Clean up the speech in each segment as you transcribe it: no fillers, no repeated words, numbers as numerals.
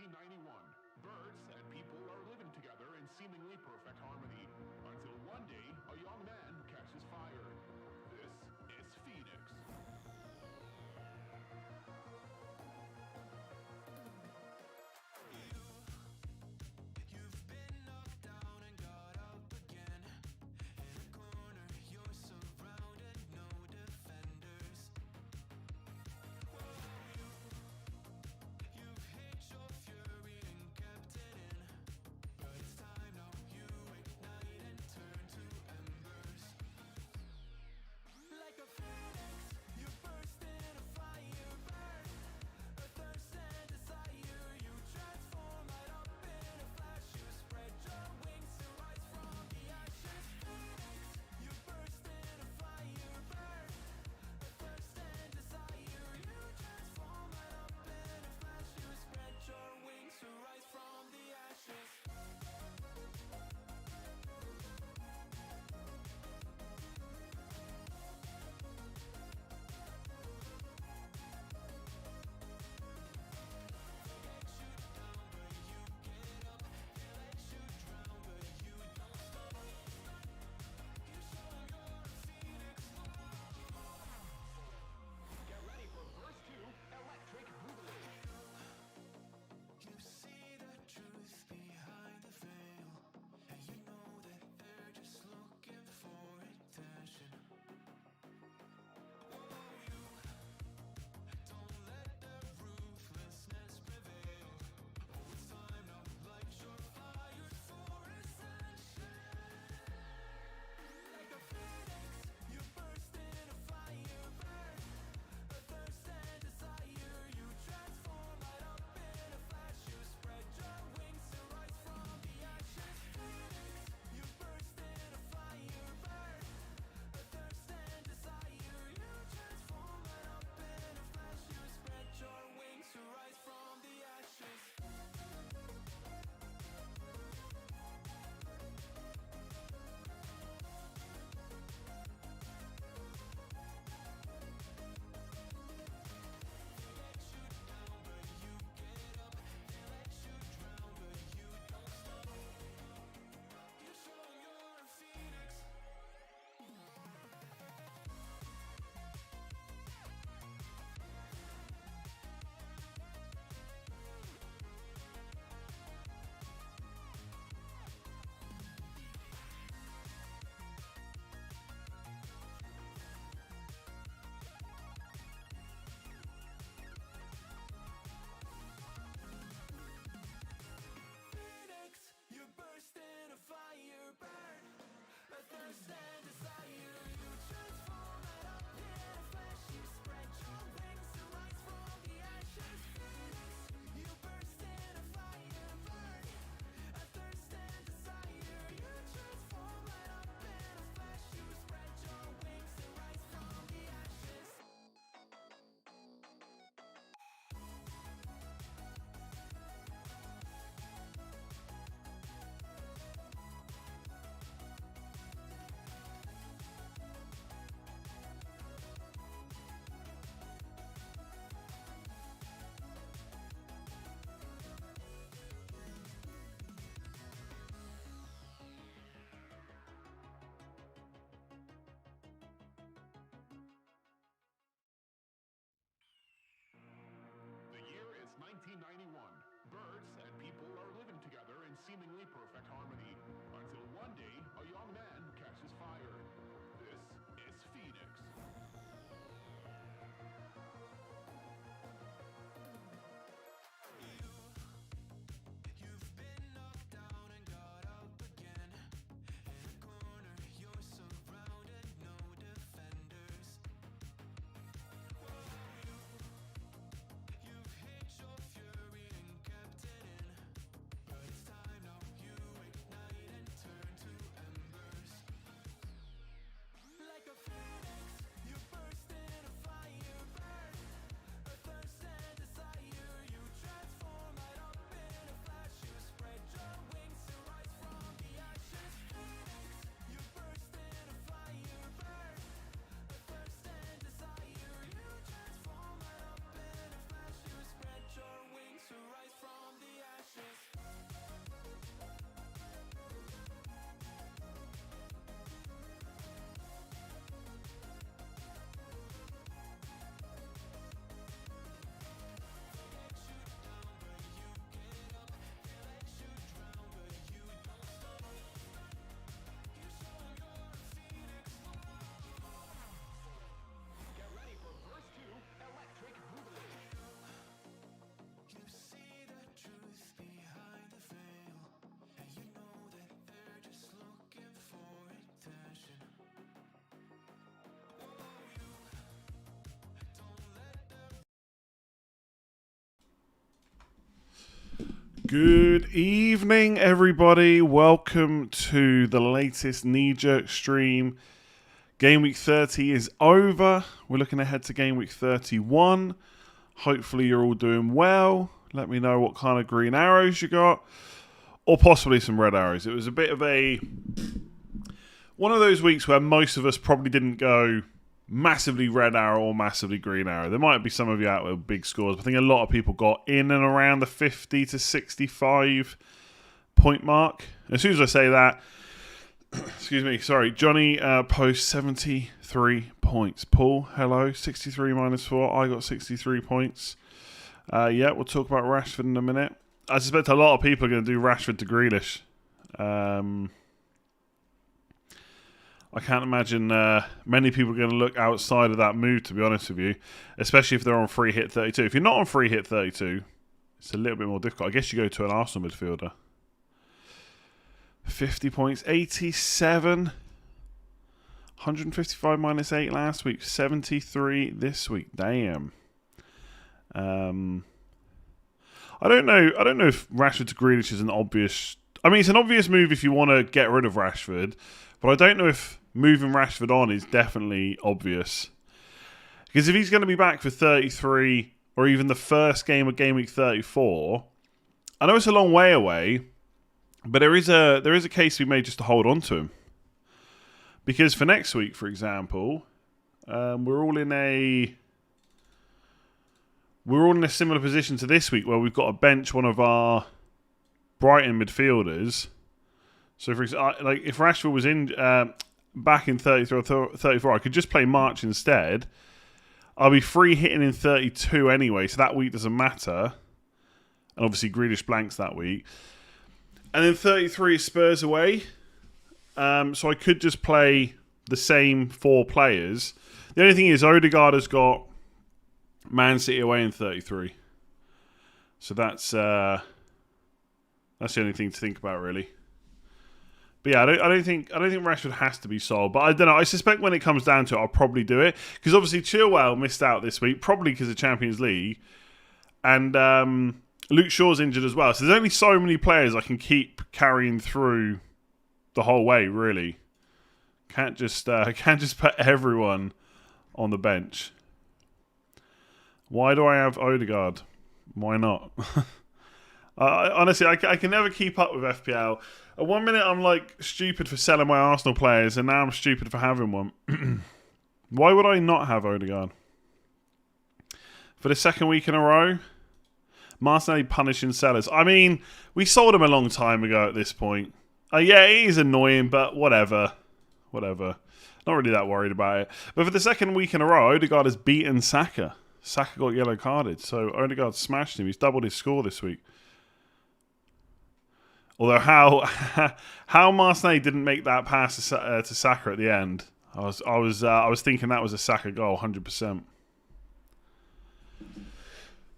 1991. Birds and people are living together in seemingly perfect harmony, until one day a young man catches fire. This is Phoenix. The year is 1991. Birds and people are living together in seemingly perfect harmony, until one day a young man catches fire. This is Phoenix. But it's time now, you ignite and turn to embers. Good evening, everybody. Welcome to the latest knee-jerk stream. Game week 30 is over. We're looking ahead to game week 31. Hopefully you're all doing well. Let me know what kind of green arrows you got, or possibly some red arrows. It was a bit of one of those weeks where most of us probably didn't go massively red arrow or massively green arrow. There might be some of you out with big scores, but I think a lot of people got in and around the 50 to 65 point mark. As soon as I say that, excuse me, sorry, Johnny posts 73 points. Paul, hello, 63 minus 4. I got 63 points. Yeah, we'll talk about Rashford in a minute. I suspect a lot of people are going to do Rashford to Grealish. I can't imagine many people are going to look outside of that move, to be honest with you, especially if they're on free hit 32. If you're not on free hit 32, it's a little bit more difficult. I guess you go to an Arsenal midfielder. 50 points, 87. 155 minus 8 last week, 73 this week. Damn. I don't know if Rashford to Grealish is an obvious... I mean, it's an obvious move if you want to get rid of Rashford, but I don't know if moving Rashford on is definitely obvious. Because if he's going to be back for 33, or even the first game of game week 34, I know it's a long way away, but there is a case to be made just to hold on to him. Because for next week, for example, we're all in a similar position to this week, where we've got to bench one of our Brighton midfielders. So, for example, like if Rashford was in back in 33 or 34, I could just play March instead. I'll be free hitting in 32 anyway, so that week doesn't matter. And obviously Grealish blanks that week. And then 33 is Spurs away. So I could just play the same 4 players. The only thing is Odegaard has got Man City away in 33. So that's the only thing to think about, really. But yeah, I don't think Rashford has to be sold. But I don't know. I suspect when it comes down to it, I'll probably do it. Because obviously Chilwell missed out this week, probably because of Champions League. And Luke Shaw's injured as well. So there's only so many players I can keep carrying through the whole way, really. Can't just put everyone on the bench. Why do I have Odegaard? Why not? Honestly, I can never keep up with FPL. At 1 minute, I'm like stupid for selling my Arsenal players, and now I'm stupid for having one. Why would I not have Odegaard? For the second week in a row, Martinelli punishing sellers. I mean, we sold him a long time ago at this point. Yeah, it is annoying, but whatever. Not really that worried about it. But for the second week in a row, Odegaard has beaten Saka. Saka got yellow carded, so Odegaard smashed him. He's doubled his score this week. Although how Martinelli didn't make that pass to Saka at the end, I was thinking that was a Saka goal, 100%.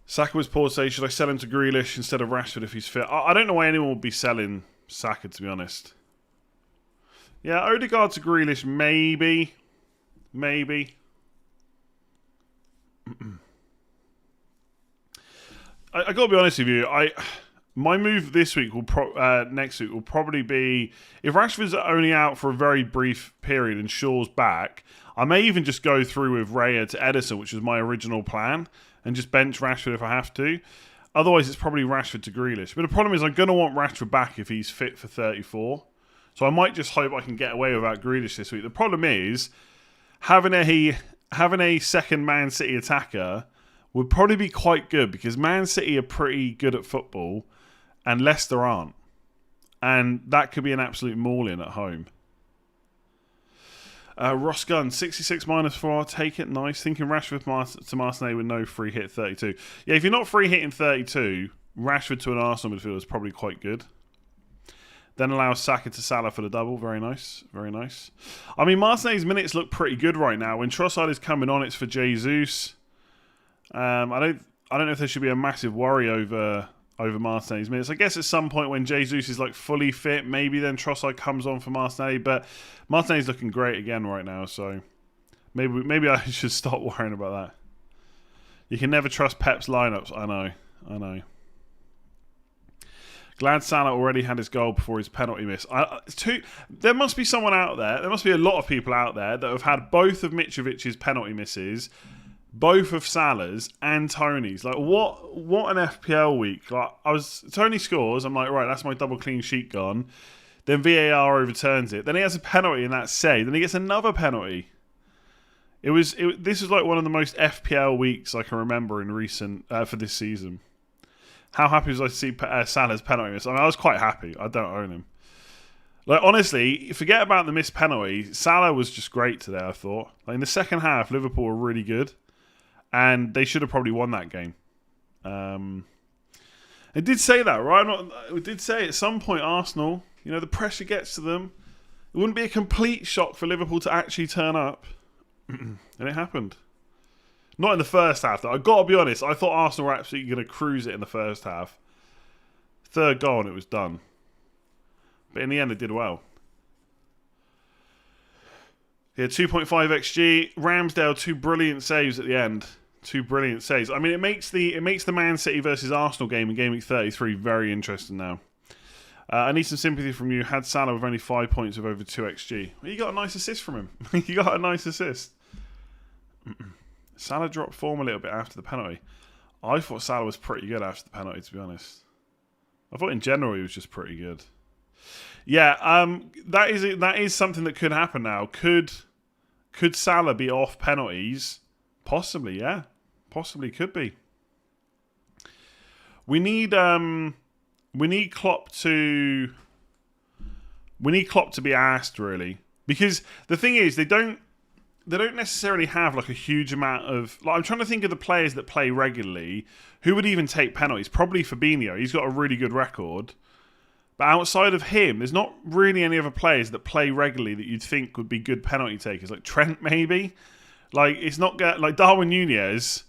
Saka was poor today. Should I sell him to Grealish instead of Rashford if he's fit? I don't know why anyone would be selling Saka, to be honest. Yeah, Odegaard to Grealish, maybe. I got to be honest with you. My move this week next week will probably be, if Rashford's only out for a very brief period and Shaw's back, I may even just go through with Raya to Ederson, which was my original plan, and just bench Rashford if I have to. Otherwise, it's probably Rashford to Grealish. But the problem is I'm going to want Rashford back if he's fit for 34. So I might just hope I can get away without Grealish this week. The problem is, having a second Man City attacker would probably be quite good, because Man City are pretty good at football and Leicester aren't. And that could be an absolute mauling at home. Ross Gunn, 66 minus 4. I'll take it. Nice. Thinking Rashford to Martinelli with no free hit 32. Yeah, if you're not free hitting 32, Rashford to an Arsenal midfielder is probably quite good. Then allows Saka to Salah for the double. Very nice. Very nice. I mean, Martinelli's minutes look pretty good right now. When Trossard is coming on, it's for Jesus. I don't know if there should be a massive worry over Martinelli's minutes. I guess at some point when Jesus is like fully fit, maybe then Trossard comes on for Martinelli. But Martinelli's looking great again right now, so maybe I should stop worrying about that. You can never trust Pep's lineups. I know. Glad Salah already had his goal before his penalty miss. There must be someone out there. There must be a lot of people out there that have had both of Mitrovic's penalty misses, both of Salah's and Tony's. Like what an FPL week! Like Tony scores. I'm like, right, that's my double clean sheet gone. Then VAR overturns it. Then he has a penalty in that save. Then he gets another penalty. This was like one of the most FPL weeks I can remember in recent for this season. How happy was I to see Salah's penalty miss? I mean, I was quite happy. I don't own him. Like, honestly, forget about the missed penalty. Salah was just great today, I thought. Like, in the second half, Liverpool were really good. And they should have probably won that game. I did say that, right? I did say at some point, Arsenal, the pressure gets to them. It wouldn't be a complete shock for Liverpool to actually turn up. And it happened. Not in the first half, though. I've got to be honest. I thought Arsenal were absolutely going to cruise it in the first half. Third goal and it was done. But in the end, they did well. Yeah, 2.5 XG. Ramsdale, 2 brilliant saves at the end. 2 brilliant saves. I mean, it makes the Man City versus Arsenal game in Gameweek 33 very interesting now. I need some sympathy from you. Had Salah with only 5 points of over 2 XG. Well, you got a nice assist from him. You got a nice assist. Salah dropped form a little bit after the penalty. I thought Salah was pretty good after the penalty, to be honest. I thought in general he was just pretty good. Yeah, that is something that could happen now. Could Salah be off penalties? Possibly, yeah. Possibly could be. We need Klopp to be asked, really, because the thing is they don't necessarily have like a huge amount of. Like, I'm trying to think of the players that play regularly who would even take penalties. Probably Fabinho. He's got a really good record. But outside of him, there's not really any other players that play regularly that you'd think would be good penalty takers. Like Trent, maybe. Like it's not like Darwin Nunez.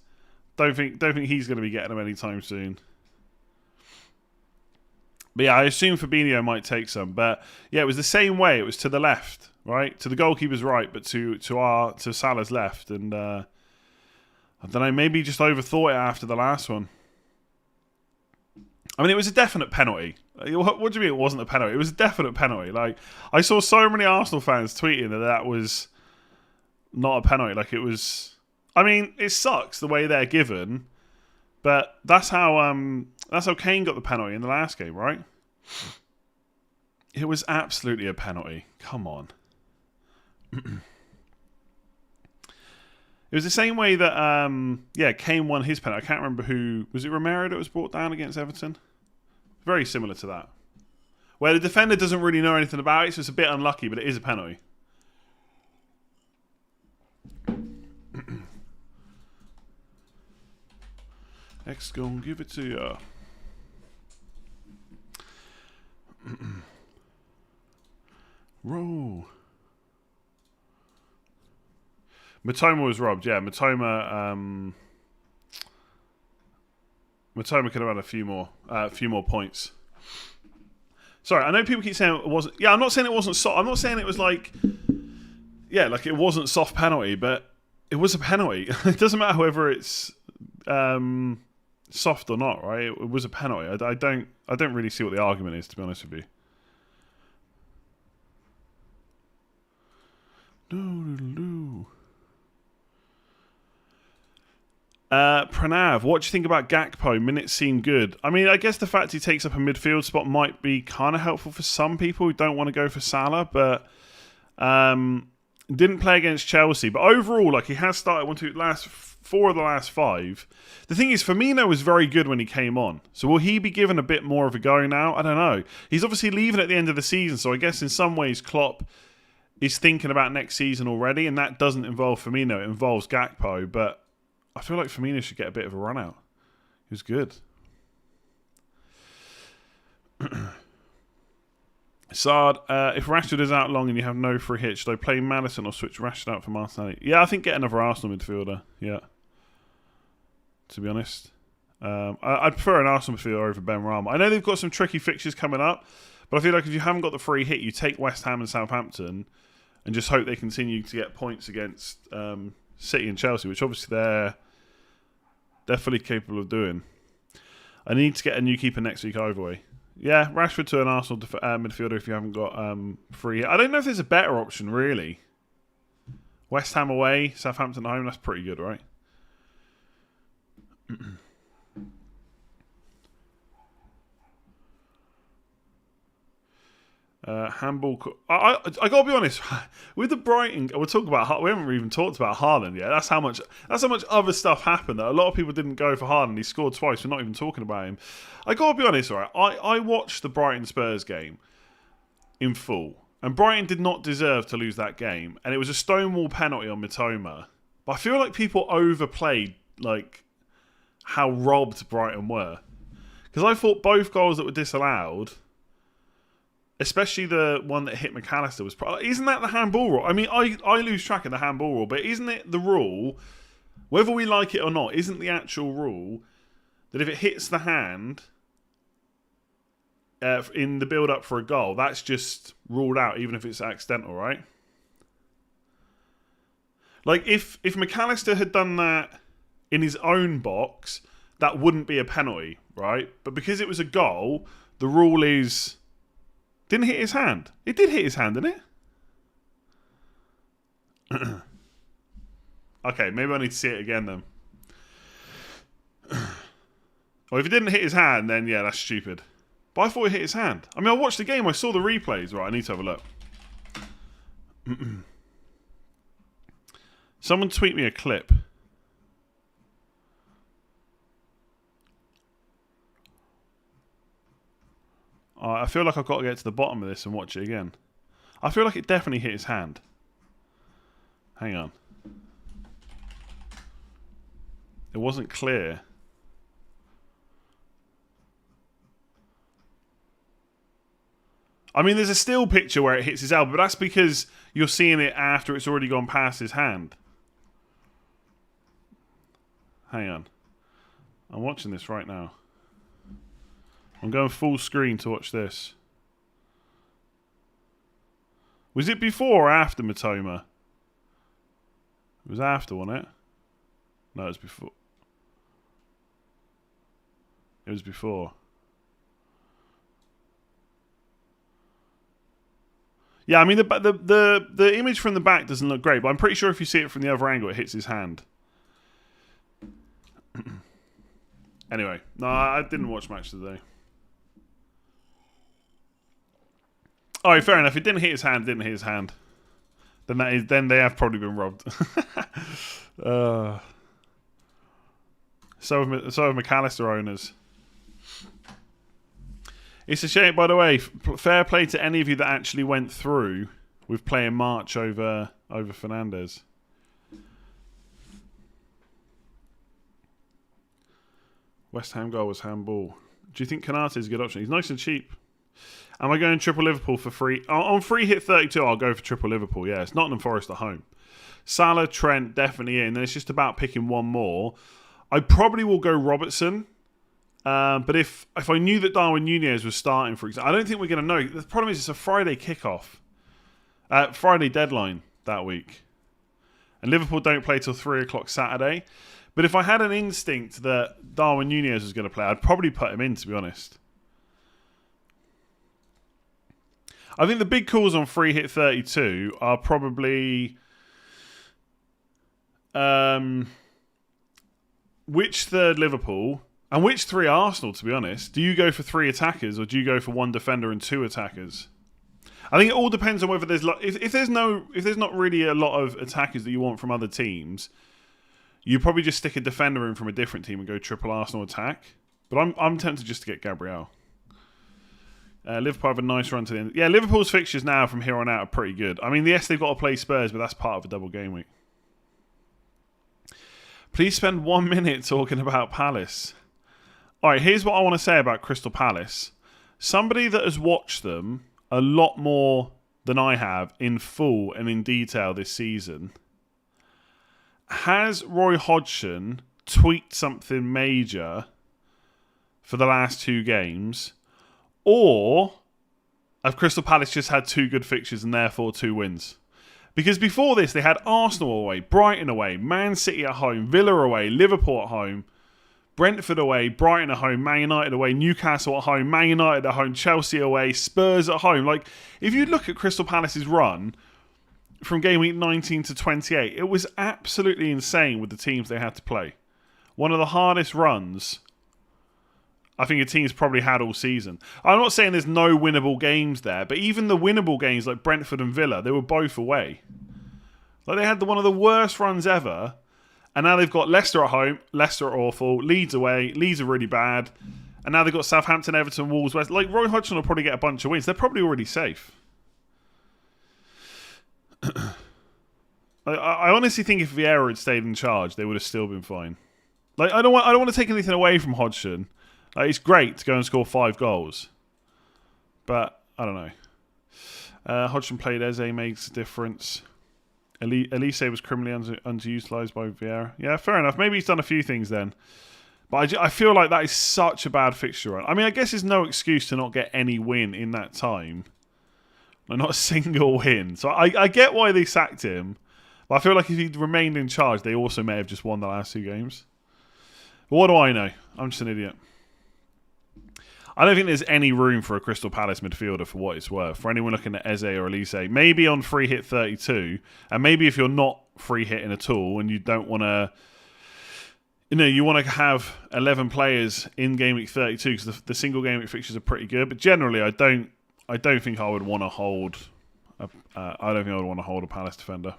Don't think he's going to be getting them anytime soon. But yeah, I assume Fabinho might take some. But yeah, it was the same way. It was to the left, right, to the goalkeeper's right, but to Salah's left. And I don't know, maybe he just overthought it after the last one. I mean, it was a definite penalty. What do you mean it wasn't a penalty? It was a definite penalty. Like, I saw so many Arsenal fans tweeting that was not a penalty. Like, it was. I mean, it sucks the way they're given, but that's how Kane got the penalty in the last game, right? It was absolutely a penalty. Come on. It was the same way that Kane won his penalty. I can't remember who was it. Romero that was brought down against Everton. Very similar to that, where the defender doesn't really know anything about it, so it's a bit unlucky, but it is a penalty. X gonna give it to you. Roll. Matoma was robbed. Yeah, Matoma could have had a few more points. Sorry, I know people keep saying it wasn't. Yeah, I'm not saying it wasn't soft. I'm not saying it was like it wasn't soft penalty, but it was a penalty. It doesn't matter whether it's soft or not, right? It was a penalty. I don't really see what the argument is, to be honest with you. Pranav, what do you think about Gakpo? Minutes seem good. I mean, I guess the fact he takes up a midfield spot might be kind of helpful for some people who don't want to go for Salah, but didn't play against Chelsea. But overall, like, he has started 4 of the last 5. The thing is, Firmino was very good when he came on. So will he be given a bit more of a go now? I don't know. He's obviously leaving at the end of the season, so I guess in some ways Klopp is thinking about next season already, and that doesn't involve Firmino. It involves Gakpo, but I feel like Firmino should get a bit of a run out. He was good. Sard, if Rashford is out long and you have no free hit, should I play Maddison or switch Rashford out for Martinelli? Yeah, I think get another Arsenal midfielder. Yeah. To be honest. I'd prefer an Arsenal midfielder over Benrahma. I know they've got some tricky fixtures coming up, but I feel like if you haven't got the free hit, you take West Ham and Southampton and just hope they continue to get points against City and Chelsea, which obviously they're fully capable of doing. I need to get a new keeper next week either way. Yeah, Rashford to an Arsenal midfielder if you haven't got free. I don't know if there's a better option, really. West Ham away, Southampton home. That's pretty good, right? Handball. I gotta be honest with the Brighton. We'll talk about. We haven't even talked about Haaland yet. That's how much other stuff happened. That a lot of people didn't go for Haaland. He scored twice. We're not even talking about him. I gotta be honest, right? I watched the Brighton Spurs game in full, and Brighton did not deserve to lose that game. And it was a stonewall penalty on Mitoma. But I feel like people overplayed like how robbed Brighton were, because I thought both goals that were disallowed, especially the one that hit McAllister, was isn't that the handball rule? I mean, I lose track of the handball rule, but isn't it the rule, whether we like it or not, isn't the actual rule that if it hits the hand in the build-up for a goal, that's just ruled out, even if it's accidental, right? Like, if McAllister had done that in his own box, that wouldn't be a penalty, right? But because it was a goal, the rule is... Didn't hit his hand. It did hit his hand, didn't it? Okay, maybe I need to see it again then. Well, if it didn't hit his hand, then yeah, that's stupid. But I thought it hit his hand. I mean, I watched the game. I saw the replays. Right, I need to have a look. Someone tweet me a clip. I feel like I've got to get to the bottom of this and watch it again. I feel like it definitely hit his hand. Hang on. It wasn't clear. I mean, there's a still picture where it hits his elbow, but that's because you're seeing it after it's already gone past his hand. Hang on. I'm watching this right now. I'm going full screen to watch this. Was it before or after Mitoma? It was after, wasn't it? No, it was before. It was before. Yeah, I mean, the image from the back doesn't look great, but I'm pretty sure if you see it from the other angle, it hits his hand. Anyway, no, I didn't watch match today. Alright, fair enough. It didn't hit his hand. Didn't hit his hand. Then they have probably been robbed. So have McAllister owners. It's a shame, by the way. Fair play to any of you that actually went through with playing March over Fernandes. West Ham goal was handball. Do you think Konate is a good option? He's nice and cheap. Am I going triple Liverpool for free? On free hit 32, I'll go for triple Liverpool. Yeah, it's Nottingham Forest at home. Salah, Trent, definitely in. Then it's just about picking one more. I probably will go Robertson. But if I knew that Darwin Núñez was starting, for example, I don't think we're going to know. The problem is it's a Friday kickoff. Friday deadline that week. And Liverpool don't play till 3 o'clock Saturday. But if I had an instinct that Darwin Núñez was going to play, I'd probably put him in, to be honest. I think the big calls on free hit 32 are probably which third Liverpool and which 3 Arsenal, to be honest. Do you go for 3 attackers or do you go for 1 defender and 2 attackers? I think it all depends on whether there's if there's not really a lot of attackers that you want from other teams, you probably just stick a defender in from a different team and go triple Arsenal attack. But I'm tempted just to get Gabriel. Liverpool have a nice run to the end. Yeah, Liverpool's fixtures now from here on out are pretty good. I mean, yes, they've got to play Spurs, but that's part of a double game week. Please spend 1 minute talking about Palace. All right, here's what I want to say about Crystal Palace. Somebody that has watched them a lot more than I have in full and in detail this season. Has Roy Hodgson tweaked something major for the last 2 games? Or have Crystal Palace just had 2 good fixtures and therefore 2 wins? Because before this, they had Arsenal away, Brighton away, Man City at home, Villa away, Liverpool at home, Brentford away, Brighton at home, Man United away, Newcastle at home, Man United at home, Chelsea away, Spurs at home. Like, if you look at Crystal Palace's run from game week 19 to 28, it was absolutely insane with the teams they had to play. One of the hardest runs I think a team's probably had all season. I'm not saying there's no winnable games there, but even the winnable games like Brentford and Villa, they were both away. Like, they had one of the worst runs ever, and now they've got Leicester at home, Leicester are awful, Leeds away, Leeds are really bad, and now they've got Southampton, Everton, Wolves, West. Like, Roy Hodgson will probably get a bunch of wins. They're probably already safe. I honestly think if Vieira had stayed in charge, they would have still been fine. Like, I don't want to take anything away from Hodgson. Like, it's great to go and score 5 goals, but I don't know. Hodgson played Eze, makes a difference. Elise was criminally underutilised by Vieira. Yeah, fair enough. Maybe he's done a few things then. But I feel like that is such a bad fixture run. I mean, I guess there's no excuse to not get any win in that time. Not a single win. So I get why they sacked him. But I feel like if he'd remained in charge, they also may have just won the last 2 games. But what do I know? I'm just an idiot. I don't think there's any room for a Crystal Palace midfielder for what it's worth. For anyone looking at Eze or Elise, maybe on free hit 32, and maybe if you're not free hitting at all and you don't want to, you want to have 11 players in game week 32 because the single game week fixtures are pretty good. But generally, I don't think I would want to hold. I don't think I would want to hold a Palace defender.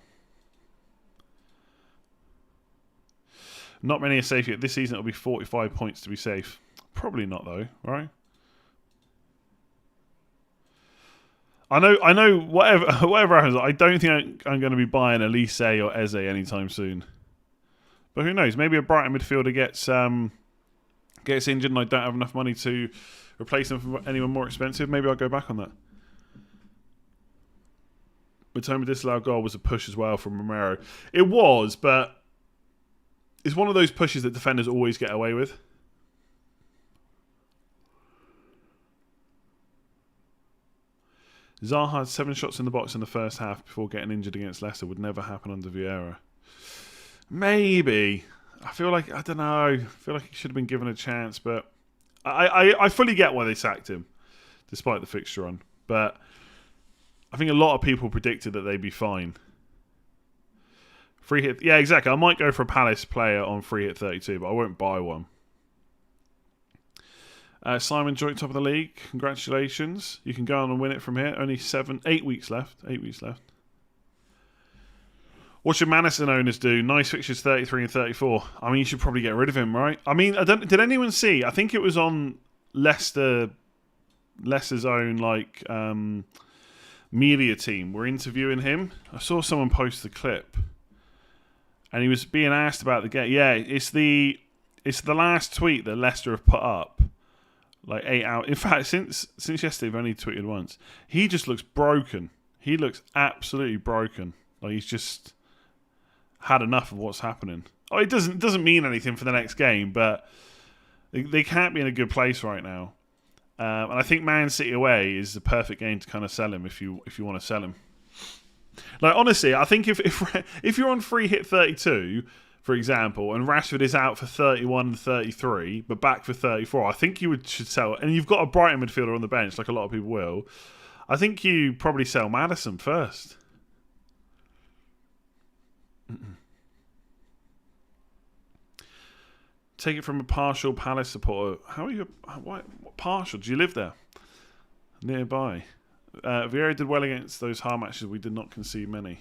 Not many are safe yet. This season it'll be 45 points to be safe. Probably not though, right? I know. Whatever happens, I don't think I'm going to be buying Elise or Eze anytime soon. But who knows? Maybe a Brighton midfielder gets injured, and I don't have enough money to replace them for anyone more expensive. Maybe I'll go back on that. Matoma disallowed goal was a push as well from Romero. It was, but it's one of those pushes that defenders always get away with. Zaha had 7 shots in the box in the first half before getting injured against Leicester. Would never happen under Vieira. Maybe. I feel like, I don't know. I feel like he should have been given a chance, but I fully get why they sacked him, despite the fixture run. But I think a lot of people predicted that they'd be fine. Free hit. Yeah, exactly. I might go for a Palace player on free hit 32, but I won't buy one. Simon joint top of the league. Congratulations. You can go on and win it from here. Only 8 weeks left. 8 weeks left. What should Madison owners do? Nice fixtures 33 and 34. I mean, you should probably get rid of him, right? I mean, did anyone see? I think it was on Leicester's own media team. We're interviewing him. I saw someone post the clip, and he was being asked about the game. Yeah, it's the last tweet that Leicester have put up. Like 8 hours. In fact, since yesterday, I've only tweeted once. He just looks broken. He looks absolutely broken. Like he's just had enough of what's happening. Oh, it doesn't mean anything for the next game, but they can't be in a good place right now. And I think Man City away is the perfect game to kind of sell him if you want to sell him. Like honestly, I think if you're on free hit 32. For example, and Rashford is out for 31 and 33, but back for 34, I think you should sell. And you've got a Brighton midfielder on the bench, like a lot of people will. I think you probably sell Maddison first. Take it from a partial Palace supporter. How are you? What partial? Do you live there? Nearby. Vieira did well against those hard matches. We did not concede many.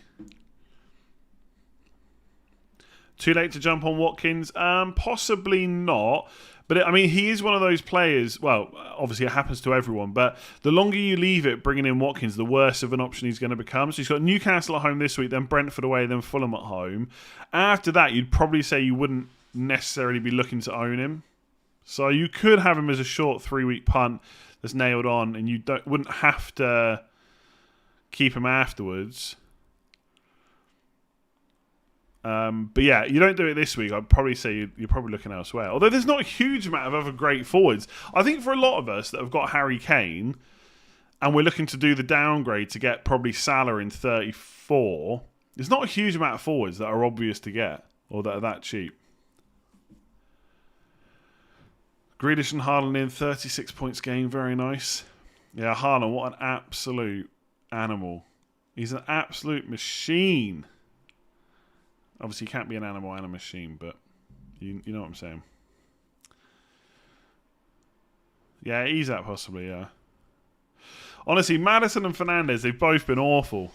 Too late to jump on Watkins? Possibly not. But he is one of those players. Well, obviously it happens to everyone. But the longer you leave it, bringing in Watkins, the worse of an option he's going to become. So he's got Newcastle at home this week, then Brentford away, then Fulham at home. After that, you'd probably say you wouldn't necessarily be looking to own him. So you could have him as a short 3-week punt that's nailed on, and you wouldn't have to keep him afterwards. But yeah, you don't do it this week. I'd probably say you're probably looking elsewhere. Although there's not a huge amount of other great forwards. I think for a lot of us that have got Harry Kane and we're looking to do the downgrade to get probably Salah in 34, there's not a huge amount of forwards that are obvious to get or that are that cheap. Grealish and Haaland in 36 points game. Very nice. Yeah, Haaland, what an absolute animal. He's an absolute machine. Obviously, you can't be an animal and a machine, but you know what I'm saying. Yeah, he's that possibly, yeah. Honestly, Maddison and Fernandes, they've both been awful.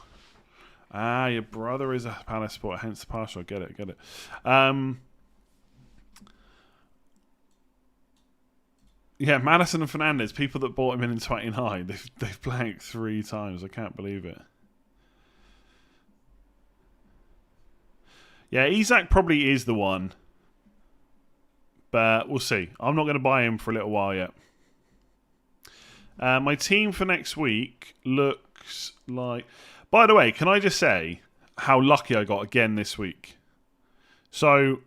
Ah, your brother is a Palace supporter, hence the partial. Get it. Yeah, Maddison and Fernandes, people that bought him in 29, they've blanked 3 times. I can't believe it. Yeah, Isak probably is the one. But we'll see. I'm not going to buy him for a little while yet. My team for next week looks like... By the way, can I just say how lucky I got again this week? So,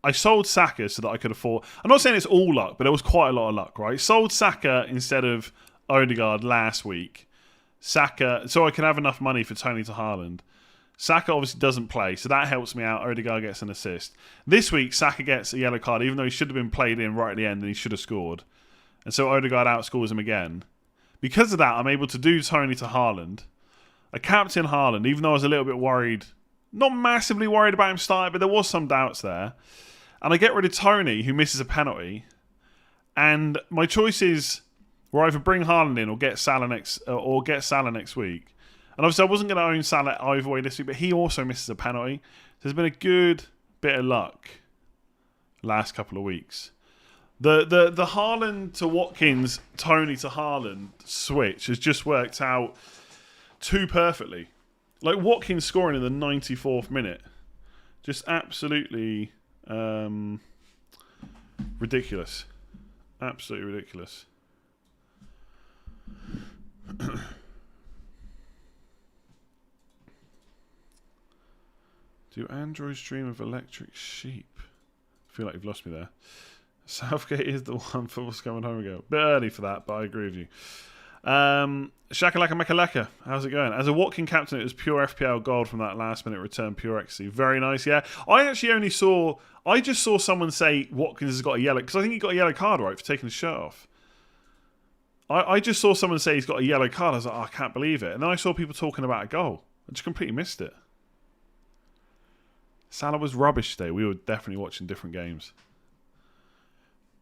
I sold Saka so that I could afford... I'm not saying it's all luck, but there was quite a lot of luck, right? Sold Saka instead of Odegaard last week. Saka, so I can have enough money for Tony to Haaland. Saka obviously doesn't play, so that helps me out. Odegaard gets an assist. This week, Saka gets a yellow card, even though he should have been played in right at the end and he should have scored. And so Odegaard outscores him again. Because of that, I'm able to do Tony to Haaland. I captain Haaland, even though I was a little bit worried. Not massively worried about him starting, but there was some doubts there. And I get rid of Tony, who misses a penalty. And my choices were either bring Haaland in or get Salah next week. And obviously I wasn't going to own Salah either way this week, but he also misses a penalty. So there's been a good bit of luck last couple of weeks. The Haaland to Watkins, Tony to Haaland switch has just worked out too perfectly. Like Watkins scoring in the 94th minute. Just absolutely ridiculous. Absolutely ridiculous. Do androids dream of electric sheep? I feel like you've lost me there. Southgate is the one. Football's coming home again. Bit early for that, but I agree with you. Shakalaka Mekaleka. How's it going? As a Watkin captain, it was pure FPL gold from that last minute return. Pure ecstasy. Very nice, yeah. I just saw someone say Watkins has got a yellow, because I think he got a yellow card, right, for taking his shirt off. I just saw someone say he's got a yellow card. I was like, oh, I can't believe it. And then I saw people talking about a goal. I just completely missed it. Salah was rubbish today. We were definitely watching different games.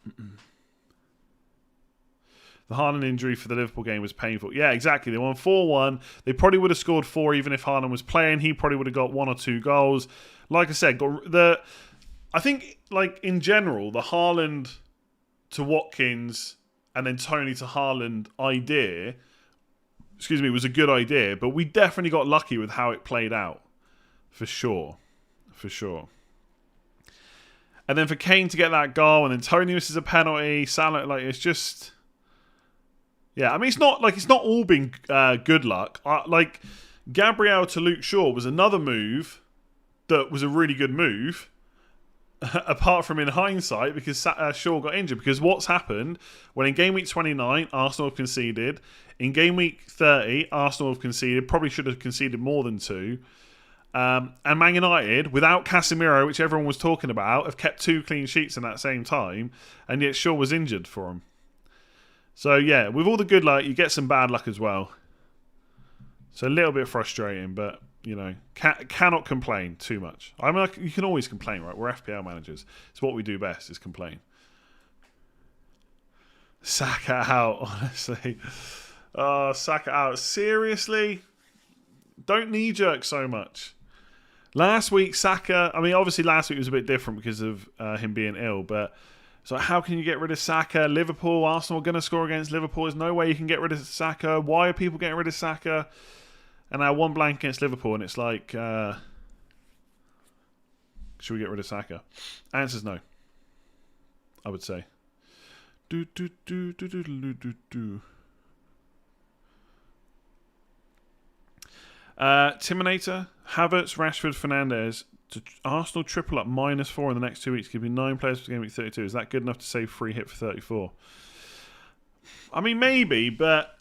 The Haaland injury for the Liverpool game was painful. Yeah, exactly. They won 4-1. They probably would have scored 4 even if Haaland was playing. He probably would have got 1 or 2 goals. Like I said, I think, like in general, the Haaland to Watkins and then Tony to Haaland idea, was a good idea. But we definitely got lucky with how it played out. For sure. And then for Kane to get that goal, and then Tony misses a penalty. Salah, like, it's just... Yeah, I mean, it's not all been good luck. Like, Gabriel to Luke Shaw was another move that was a really good move, apart from in hindsight, because Shaw got injured. Because what's happened, when in game week 29, Arsenal have conceded. In game week 30, Arsenal have conceded. Probably should have conceded more than 2. And Man United, without Casemiro, which everyone was talking about, have kept 2 clean sheets in that same time, and yet Shaw was injured for them. So yeah, with all the good luck, you get some bad luck as well. So a little bit frustrating, but you know, cannot complain too much. I mean, you can always complain, right? We're FPL managers. It's what we do best, is complain. Saka out, honestly. Saka out. Seriously? Don't knee-jerk so much. Last week, Saka... I mean, obviously last week was a bit different because of him being ill, but... So how can you get rid of Saka? Liverpool, Arsenal are going to score against Liverpool. There's no way you can get rid of Saka. Why are people getting rid of Saka? And now 1 blank against Liverpool, and it's like... should we get rid of Saka? Answer's no. I would say. Timinator, Havertz, Rashford, Fernandes to Arsenal triple up -4 in the next 2 weeks. Give me 9 players for game week 32. Is that good enough to save free hit for 34? I mean, maybe, but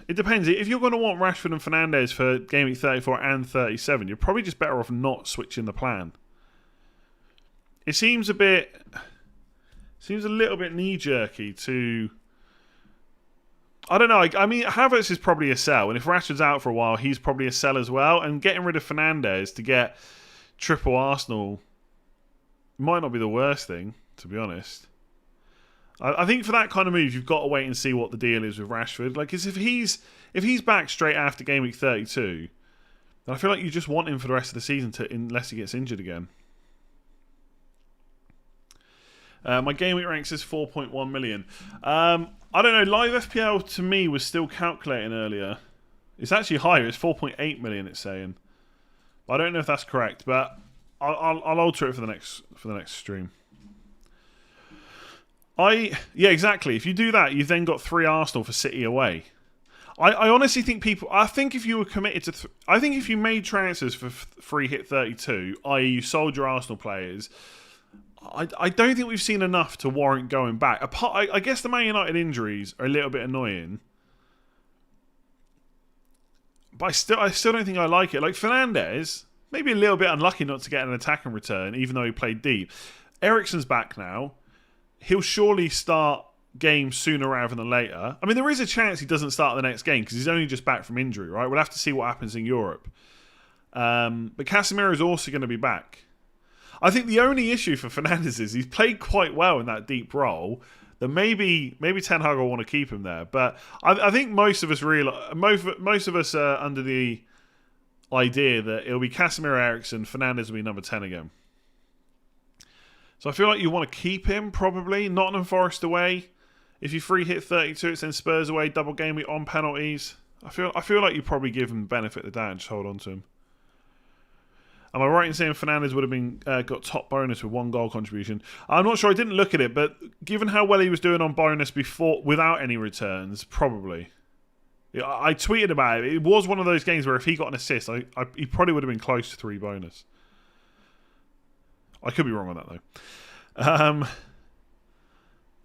it depends. If you're going to want Rashford and Fernandes for game week 34 and 37, you're probably just better off not switching the plan. It seems a bit... Seems a little bit knee-jerky to... I don't know. I mean, Havertz is probably a sell, and if Rashford's out for a while, he's probably a sell as well. And getting rid of Fernandes to get triple Arsenal might not be the worst thing, to be honest. I think for that kind of move, you've got to wait and see what the deal is with Rashford. Like, if he's back straight after game week 32, then I feel like you just want him for the rest of the season unless he gets injured again. My game week rank says 4.1 million. I don't know. Live FPL to me was still calculating earlier. It's actually higher. It's 4.8 million. It's saying. I don't know if that's correct, but I'll alter it for the next stream. Yeah, exactly. If you do that, you've then got 3 Arsenal for City away. I honestly think people... I think if you were committed to... I think if you made transfers for free hit 32, i.e. you sold your Arsenal players... I don't think we've seen enough to warrant going back. I guess the Man United injuries are a little bit annoying. But I still don't think I like it. Like Fernandes, maybe a little bit unlucky not to get an attack in return, even though he played deep. Eriksen's back now. He'll surely start games sooner rather than later. I mean, there is a chance he doesn't start the next game because he's only just back from injury, right? We'll have to see what happens in Europe. But Casemiro is also going to be back. I think the only issue for Fernandes is he's played quite well in that deep role. That maybe Ten Hag will want to keep him there, but I think most of us are under the idea that it'll be Casemiro, Eriksen, Fernandes will be number 10 again. So I feel like you want to keep him probably. Nottingham Forest away. If you free hit 32, it's then Spurs away, double game week on penalties. I feel like you probably give him the benefit of the doubt and just hold on to him. Am I right in saying Fernandes would have been got top bonus with 1 goal contribution? I'm not sure. I didn't look at it, but given how well he was doing on bonus before, without any returns, probably. I tweeted about it. It was one of those games where if he got an assist, he probably would have been close to 3 bonus. I could be wrong on that though.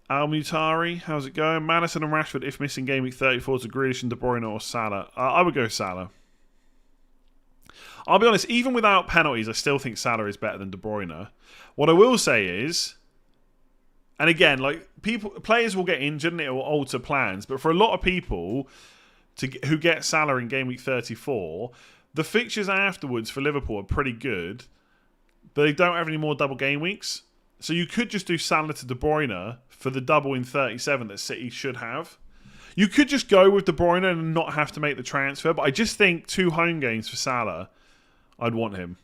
Al-Mutari, how's it going? Maddison and Rashford, if missing game week 34 to Grealish and De Bruyne or Salah. I would go Salah. I'll be honest, even without penalties, I still think Salah is better than De Bruyne. What I will say is, and again, like players will get injured and it will alter plans, but for a lot of people who get Salah in game week 34, the fixtures afterwards for Liverpool are pretty good, but they don't have any more double game weeks. So you could just do Salah to De Bruyne for the double in 37 that City should have. You could just go with De Bruyne and not have to make the transfer, but I just think 2 home games for Salah, I'd want him.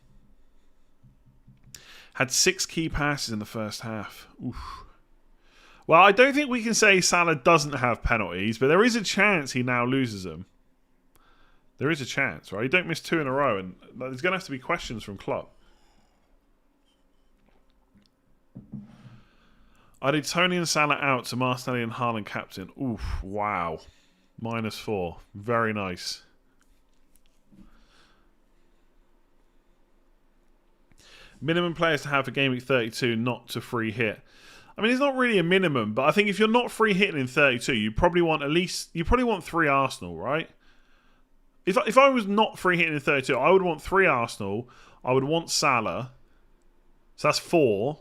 Had 6 key passes in the first half. Oof. Well, I don't think we can say Salah doesn't have penalties, but there is a chance he now loses them. There is a chance, right? You don't miss 2 in a row, and there's going to have to be questions from Klopp. I did Tony and Salah out to Martinelli and Haaland captain. Oof, wow. -4. Very nice. Minimum players to have for game week 32, not to free hit. I mean, it's not really a minimum, but I think if you're not free hitting in 32, you probably want 3 Arsenal, right? If I was not free hitting in 32, I would want 3 Arsenal. I would want Salah. So that's 4.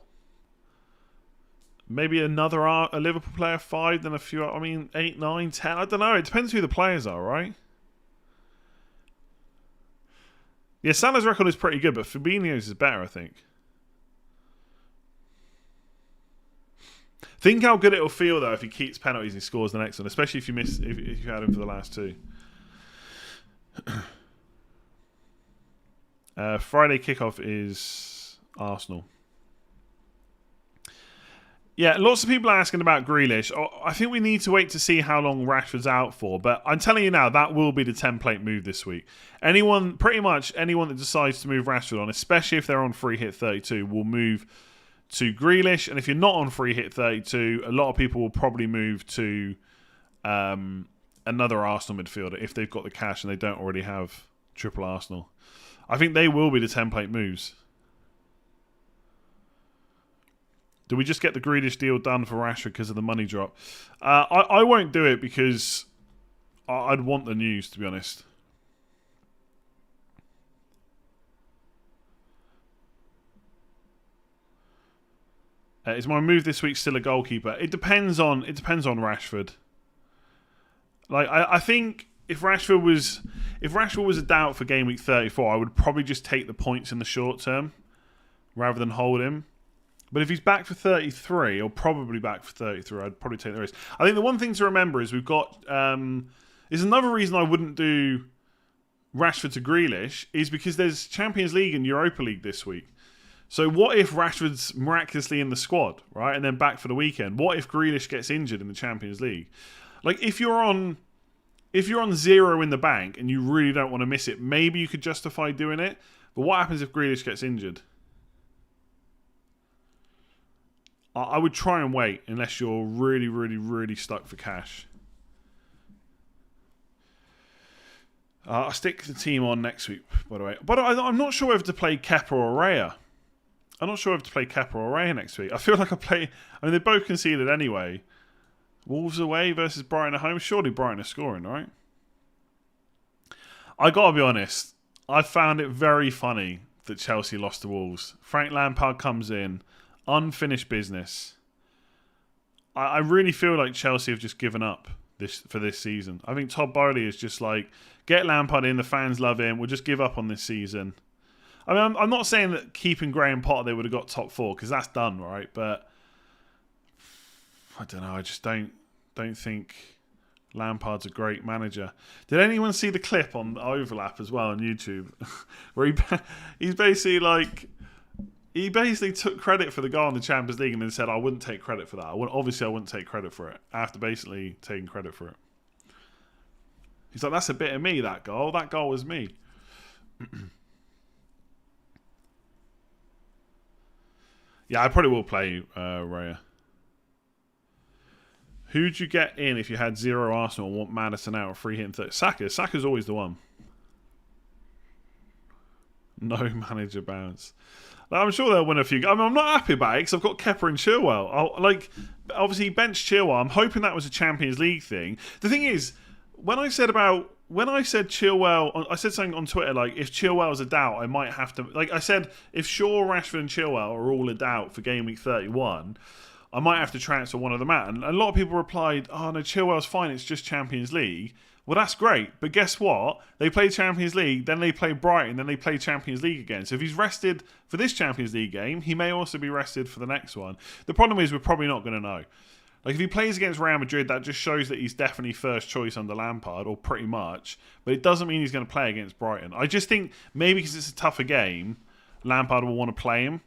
Maybe another a Liverpool player, 5, then a few. I mean, 8, 9, 10. I don't know. It depends who the players are, right? Yeah, Salah's record is pretty good, but Fabinho's is better, I think. Think how good it'll feel though if he keeps penalties and scores the next one, especially if you had him for the last 2. Friday kickoff is Arsenal. Yeah, lots of people are asking about Grealish. I think we need to wait to see how long Rashford's out for. But I'm telling you now, that will be the template move this week. Pretty much anyone that decides to move Rashford on, especially if they're on free hit 32, will move to Grealish. And if you're not on free hit 32, a lot of people will probably move to another Arsenal midfielder if they've got the cash and they don't already have triple Arsenal. I think they will be the template moves. Do we just get the Grealish deal done for Rashford because of the money drop? I won't do it because I'd want the news, to be honest. Is my move this week still a goalkeeper? It depends on Rashford. Like I think if Rashford was a doubt for game week 34, I would probably just take the points in the short term rather than hold him. But if he's back for 33, or probably back for 33, I'd probably take the risk. I think the one thing to remember is we've got is another reason I wouldn't do Rashford to Grealish is because there's Champions League and Europa League this week. So what if Rashford's miraculously in the squad, right, and then back for the weekend? What if Grealish gets injured in the Champions League? Like if you're on 0 in the bank and you really don't want to miss it, maybe you could justify doing it. But what happens if Grealish gets injured? I would try and wait unless you're really, really, really stuck for cash. I'll stick the team on next week, by the way. But I'm not sure whether to play Kepa or Raya. I'm not sure whether to play Kepa or Raya next week. I feel like they both conceded anyway. Wolves away versus Brighton at home. Surely Brighton are scoring, right? I got to be honest. I found it very funny that Chelsea lost to Wolves. Frank Lampard comes in. Unfinished business. I really feel like Chelsea have just given up for this season. I think Todd Bowley is just like, get Lampard in, the fans love him, we'll just give up on this season. I mean, I'm not saying that keeping Graham Potter they would have got top 4 because that's done, right? But I don't know. I just don't think Lampard's a great manager. Did anyone see the clip on Overlap as well on YouTube where he's basically like he basically took credit for the goal in the Champions League and then said, "I wouldn't take credit for that. Obviously, I wouldn't take credit for it." After basically taking credit for it, he's like, "That's a bit of me. That goal. That goal was me." Yeah, I probably will play Raya. Who'd you get in if you had 0 Arsenal and want Maddison out or free hit in 30? Saka. Saka's always the one. No manager bounce. I'm sure they'll win a few. I mean, I'm not happy about it because I've got Kepa and Chilwell. Obviously, bench Chilwell. I'm hoping that was a Champions League thing. The thing is, when I said Chilwell, I said something on Twitter like, if Chilwell's a doubt, I might have to. Like I said, if Shaw, Rashford, and Chilwell are all a doubt for game week 31, I might have to transfer one of them out. And a lot of people replied, "Oh no, Chilwell's fine. It's just Champions League." Well, that's great, but guess what? They play Champions League, then they play Brighton, then they play Champions League again. So if he's rested for this Champions League game, he may also be rested for the next one. The problem is we're probably not going to know. Like if he plays against Real Madrid, that just shows that he's definitely first choice under Lampard, or pretty much. But it doesn't mean he's going to play against Brighton. I just think maybe because it's a tougher game, Lampard will want to play him.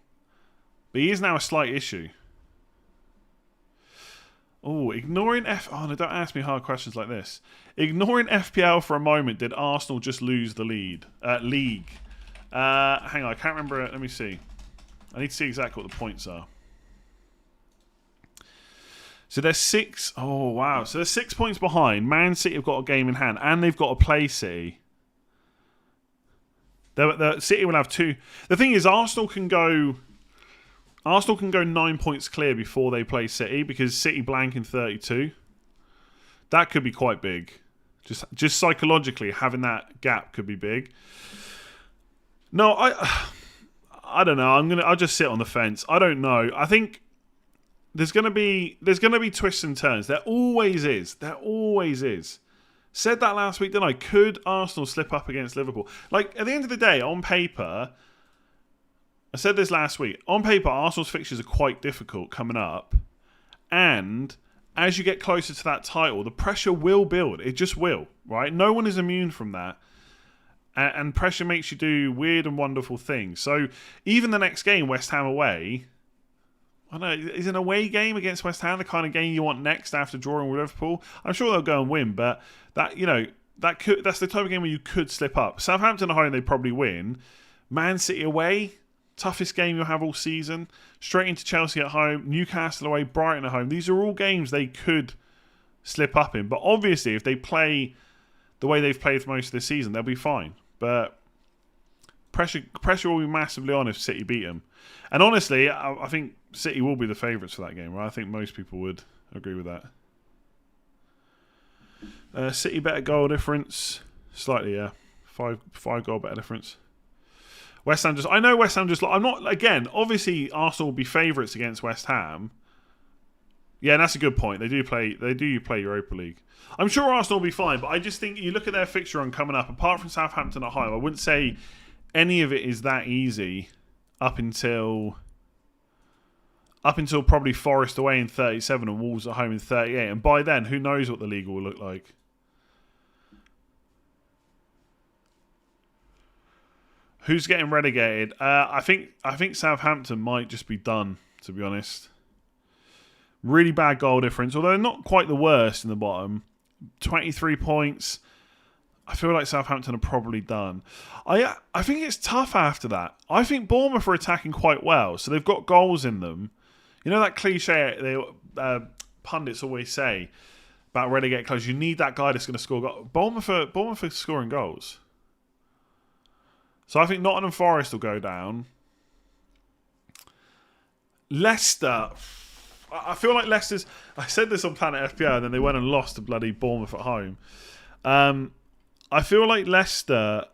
But he is now a slight issue. Oh, ignoring Oh, no, don't ask me hard questions like this. Ignoring FPL for a moment, did Arsenal just lose the league? Hang on, I can't remember. Let me see. I need to see exactly what the points are. So they're 6. Oh, wow. So they're 6 points behind. Man City have got a game in hand, and they've got to play City. The City will have 2. The thing is, Arsenal can go 9 points clear before they play City because City blank in 32. That could be quite big. Just psychologically, having that gap could be big. No, I don't know. I'll just sit on the fence. I don't know. I think there's gonna be twists and turns. There always is. Said that last week, didn't I? Could Arsenal slip up against Liverpool? Like at the end of the day, on paper. I said this last week. On paper, Arsenal's fixtures are quite difficult coming up. And as you get closer to that title, the pressure will build. It just will, right? No one is immune from that. And pressure makes you do weird and wonderful things. So even the next game, West Ham away, I don't know, is an away game against West Ham the kind of game you want next after drawing with Liverpool? I'm sure they'll go and win, but that's the type of game where you could slip up. Southampton at home, they probably win. Man City away, toughest game you'll have all season. Straight into Chelsea at home, Newcastle away, Brighton at home. These are all games they could slip up in. But obviously, if they play the way they've played for most of the season, they'll be fine. But pressure will be massively on if City beat them. And honestly, I think City will be the favourites for that game, right? I think most people would agree with that. City better goal difference. Slightly, yeah. 5 goal better difference. West Ham I know West Ham just. I'm not again. Obviously, Arsenal will be favourites against West Ham. Yeah, and that's a good point. They do play Europa League. I'm sure Arsenal will be fine, but I just think you look at their fixture run coming up. Apart from Southampton at home, I wouldn't say any of it is that easy up until probably Forest away in 37 and Wolves at home in 38. And by then, who knows what the league will look like. Who's getting relegated? I think Southampton might just be done, to be honest. Really bad goal difference, although not quite the worst in the bottom. 23 points. I feel like Southampton are probably done. I think it's tough after that. I think Bournemouth are attacking quite well, so they've got goals in them. You know that cliche pundits always say about relegate close. You need that guy that's going to score goals. Bournemouth are scoring goals. So I think Nottingham Forest will go down. Leicester. I feel like Leicester's... I said this on Planet FPL and then they went and lost to bloody Bournemouth at home. I feel like Leicester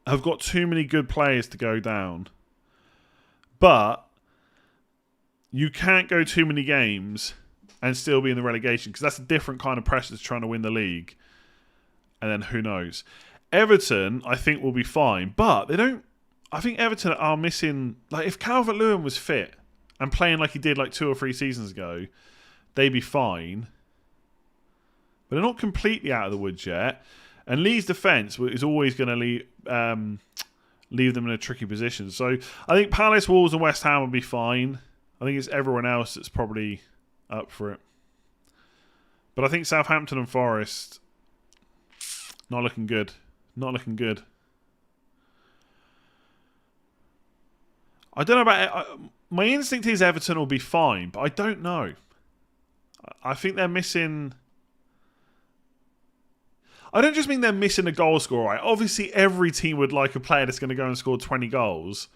have got too many good players to go down. But you can't go too many games and still be in the relegation because that's a different kind of pressure to trying to win the league. And then who knows? Everton, I think, will be fine. But they don't... I think Everton are missing... Like, if Calvert-Lewin was fit and playing like he did like 2 or 3 seasons ago, they'd be fine. But they're not completely out of the woods yet. And Lee's defence is always going to leave them in a tricky position. So I think Palace, Wolves and West Ham will be fine. I think it's everyone else that's probably up for it. But I think Southampton and Forest, not looking good. Not looking good. I don't know about it. My instinct is Everton will be fine, but I don't know. I think they're missing... I don't just mean they're missing a goal scorer, right? Obviously, every team would like a player that's going to go and score 20 goals.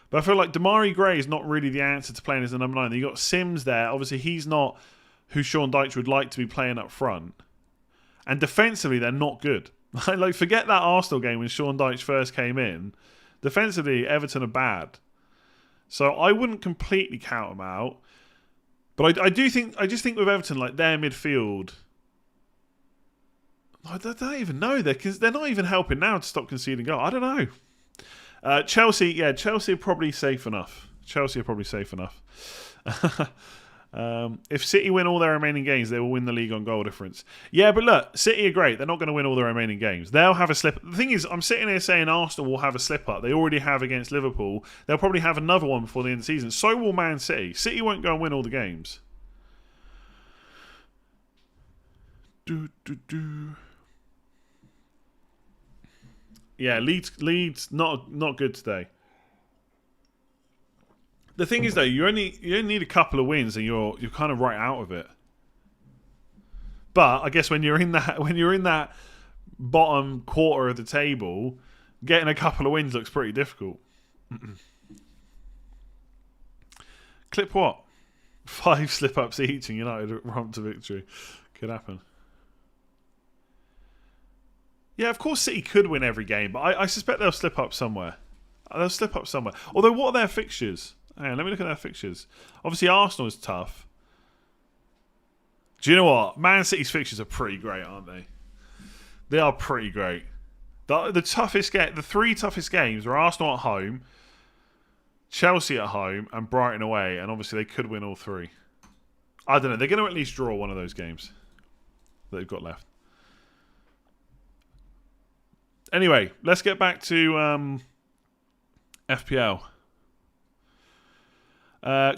But I feel like Damari Gray is not really the answer to playing as a number 9. You've got Sims there. Obviously, he's not who Sean Dyche would like to be playing up front. And defensively, they're not good. Like, forget that Arsenal game when Sean Dyche first came in. Defensively, Everton are bad. So I wouldn't completely count them out. But I just think with Everton, like their midfield... I don't even know. They're not even helping now to stop conceding goal. I don't know. Chelsea are probably safe enough. If City win all their remaining games, they will win the league on goal difference. Yeah, but look, City are great. They're not going to win all their remaining games. They'll have a slip. The thing is, I'm sitting here saying Arsenal will have a slip-up. They already have against Liverpool. They'll probably have another one before the end of the season. So will Man City. City won't go and win all the games. Yeah, Leeds not good today. The thing is, though, you only need a couple of wins and you're kind of right out of it. But I guess when you're in that bottom quarter of the table, getting a couple of wins looks pretty difficult. Clip what? 5 slip-ups each and United romp to victory. Could happen. Yeah, of course City could win every game, but I suspect they'll slip up somewhere. Although, what are their fixtures? Hang on, let me look at their fixtures. Obviously, Arsenal is tough. Do you know what? Man City's fixtures are pretty great, aren't they? They are pretty great. The 3 toughest games are Arsenal at home, Chelsea at home, and Brighton away. And obviously, they could win all 3. I don't know. They're going to at least draw one of those games that they've got left. Anyway, let's get back to FPL.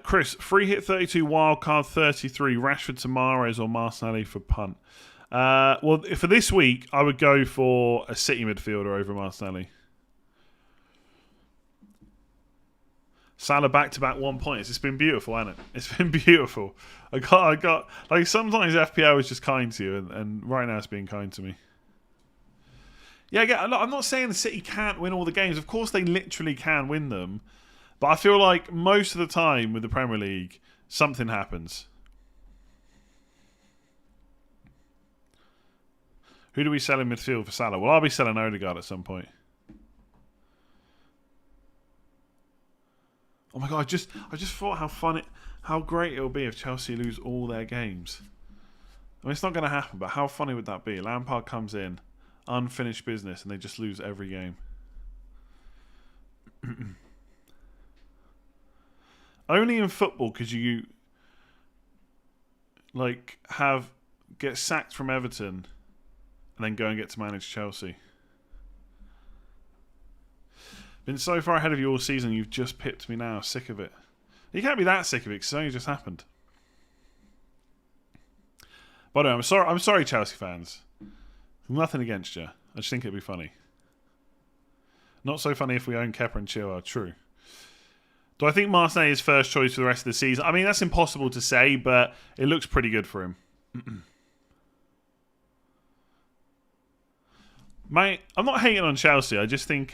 Chris, free hit 32, wildcard 33, Rashford to Mahrez or Martinelli for punt. Well, for this week, I would go for a City midfielder over Martinelli. Salah back-to-back 1 points. It's been beautiful, hasn't it? It's been beautiful. I got like sometimes FPL is just kind to you, and right now it's being kind to me. Yeah, I'm not saying the City can't win all the games. Of course, they literally can win them. But I feel like most of the time with the Premier League, something happens. Who do we sell in midfield for Salah? Well, I'll be selling Odegaard at some point. Oh my god! I just thought how great it would be if Chelsea lose all their games. I mean, it's not going to happen, but how funny would that be? Lampard comes in, unfinished business, and they just lose every game. Only in football could you like get sacked from Everton and then go and get to manage Chelsea. Been so far ahead of you all season, you've just pipped me now. Sick of it. You can't be that sick of it because it's only just happened. By the way, I'm sorry, Chelsea fans. Nothing against you. I just think it'd be funny. Not so funny if we own Kepa and Chilwell. True. Do I think Marseille is first choice for the rest of the season? I mean, that's impossible to say, but it looks pretty good for him. Mate, I'm not hating on Chelsea. I just think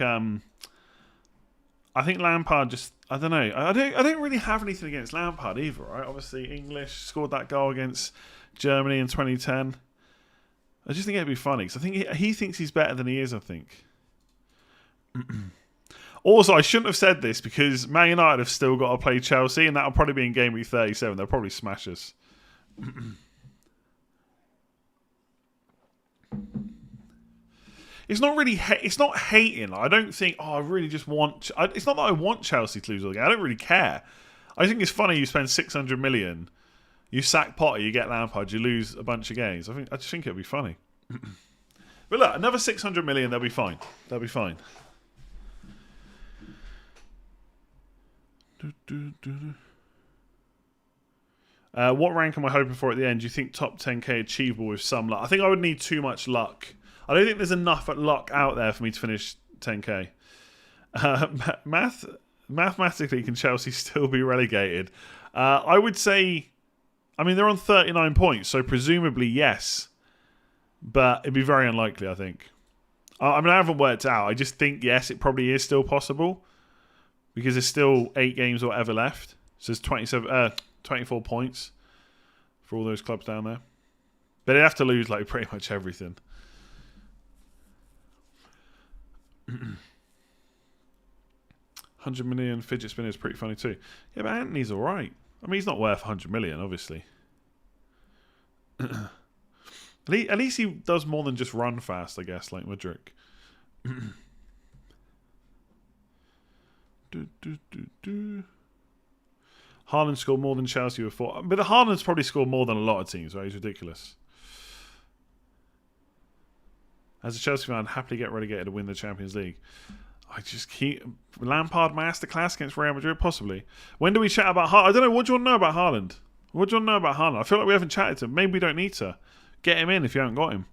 Lampard just, I don't know. I don't really have anything against Lampard either, right? Obviously, English scored that goal against Germany in 2010. I just think it'd be funny because I think he thinks he's better than he is, I think. Also, I shouldn't have said this because Man United have still got to play Chelsea, and that'll probably be in Gameweek 37. They'll probably smash us. It's not really. It's not hating. I don't think. Oh, I really just want. It's not that I want Chelsea to lose all the game. I don't really care. I think it's funny. You spend 600 million, you sack Potter, you get Lampard, you lose a bunch of games. I just think it'll be funny. But look, another 600 million, they'll be fine. They'll be fine. What rank am I hoping for at the end? Do you think top 10k achievable with some luck? I think I would need too much luck. I don't think there's enough luck out there for me to finish 10k. Mathematically, can Chelsea still be relegated? I would say, I mean, they're on 39 points, so presumably yes. But it'd be very unlikely, I think. I mean, I haven't worked out. I just think, yes, it probably is still possible. Because there's still 8 games or whatever left. So there's 24 points for all those clubs down there. But they have to lose like pretty much everything. $100 million fidget spinner is pretty funny too. Yeah, but Anthony's alright. I mean, he's not worth 100 million, obviously. At least he does more than just run fast, I guess, like Mudryk. Haaland scored more than Chelsea before. But Haaland's probably scored more than a lot of teams, right? He's ridiculous. As a Chelsea fan, I'd happily get relegated to win the Champions League. I just keep... Lampard masterclass against Real Madrid, possibly. When do we chat about Haaland? I don't know. What do you want to know about Haaland? What do you want to know about Haaland? I feel like we haven't chatted to him. Maybe we don't need to. Get him in if you haven't got him.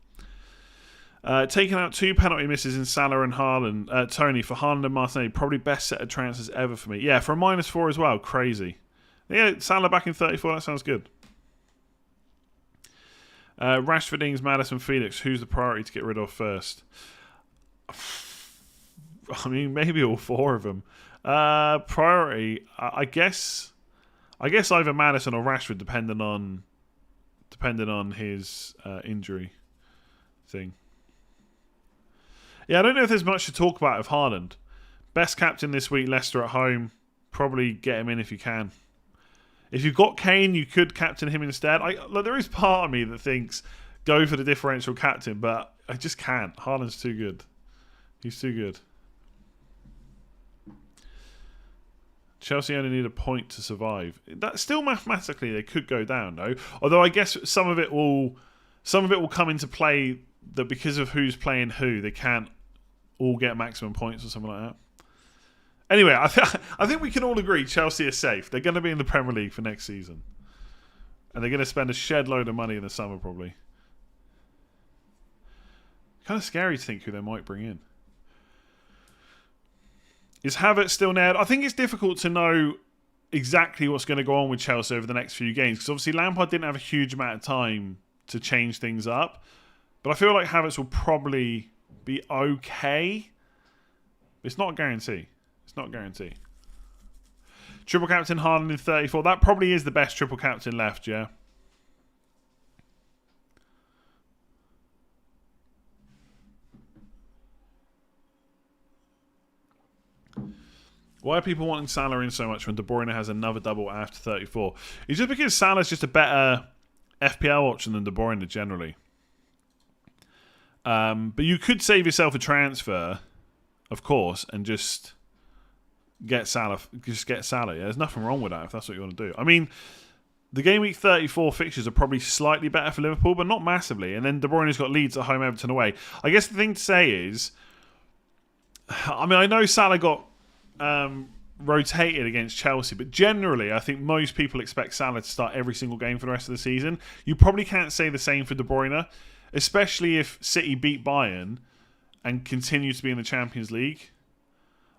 Taking out 2 penalty misses in Salah and Haaland, Tony, for Haaland and Martinelli, probably best set of transfers ever for me. Yeah, for a -4 as well, crazy. Yeah, Salah back in 34, that sounds good. Rashford, Ings, Maddison, Felix, who's the priority to get rid of first? I mean, maybe all 4 of them. Priority, I guess either Maddison or Rashford, depending on his injury thing. Yeah, I don't know if there's much to talk about of Haaland. Best captain this week, Leicester at home. Probably get him in if you can. If you've got Kane, you could captain him instead. There is part of me that thinks go for the differential captain, but I just can't. Haaland's too good. He's too good. Chelsea only need a point to survive. That still mathematically they could go down though. Although I guess some of it will come into play that because of who's playing who, they can't all get maximum points or something like that. Anyway, I think we can all agree Chelsea are safe. They're going to be in the Premier League for next season. And they're going to spend a shed load of money in the summer, probably. Kind of scary to think who they might bring in. Is Havertz still nailed? I think it's difficult to know exactly what's going to go on with Chelsea over the next few games. Because obviously Lampard didn't have a huge amount of time to change things up. But I feel like Havertz will probably be okay. It's not a guarantee. It's not a guarantee. Triple captain Haaland in 34. That probably is the best triple captain left, yeah. Why are people wanting Salah in so much when De Bruyne has another double after 34? It's just because Salah's just a better FPL option than De Bruyne generally. But you could save yourself a transfer, of course, and just get Salah. Yeah, there's nothing wrong with that if that's what you want to do. I mean, the game week 34 fixtures are probably slightly better for Liverpool, but not massively. And then De Bruyne's got Leeds at home, Everton away. I guess the thing to say is, I mean, I know Salah got rotated against Chelsea, but generally, I think most people expect Salah to start every single game for the rest of the season. You probably can't say the same for De Bruyne, especially if City beat Bayern and continue to be in the Champions League.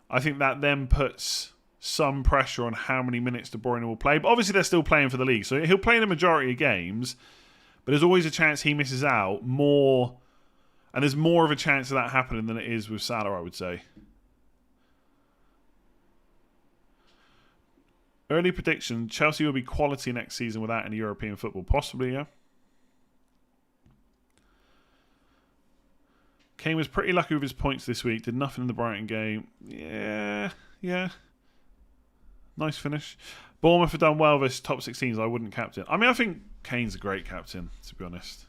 I think that then puts some pressure on how many minutes De Bruyne will play. But obviously they're still playing for the league, so he'll play the majority of games, but there's always a chance he misses out more, and there's more of a chance of that happening than it is with Salah, I would say. Early prediction, Chelsea will be quality next season without any European football. Possibly, yeah. Kane was pretty lucky with his points this week. Did nothing in the Brighton game. Yeah. Nice finish. Bournemouth have done well versus top 16s. I wouldn't captain. I mean, I think Kane's a great captain, to be honest.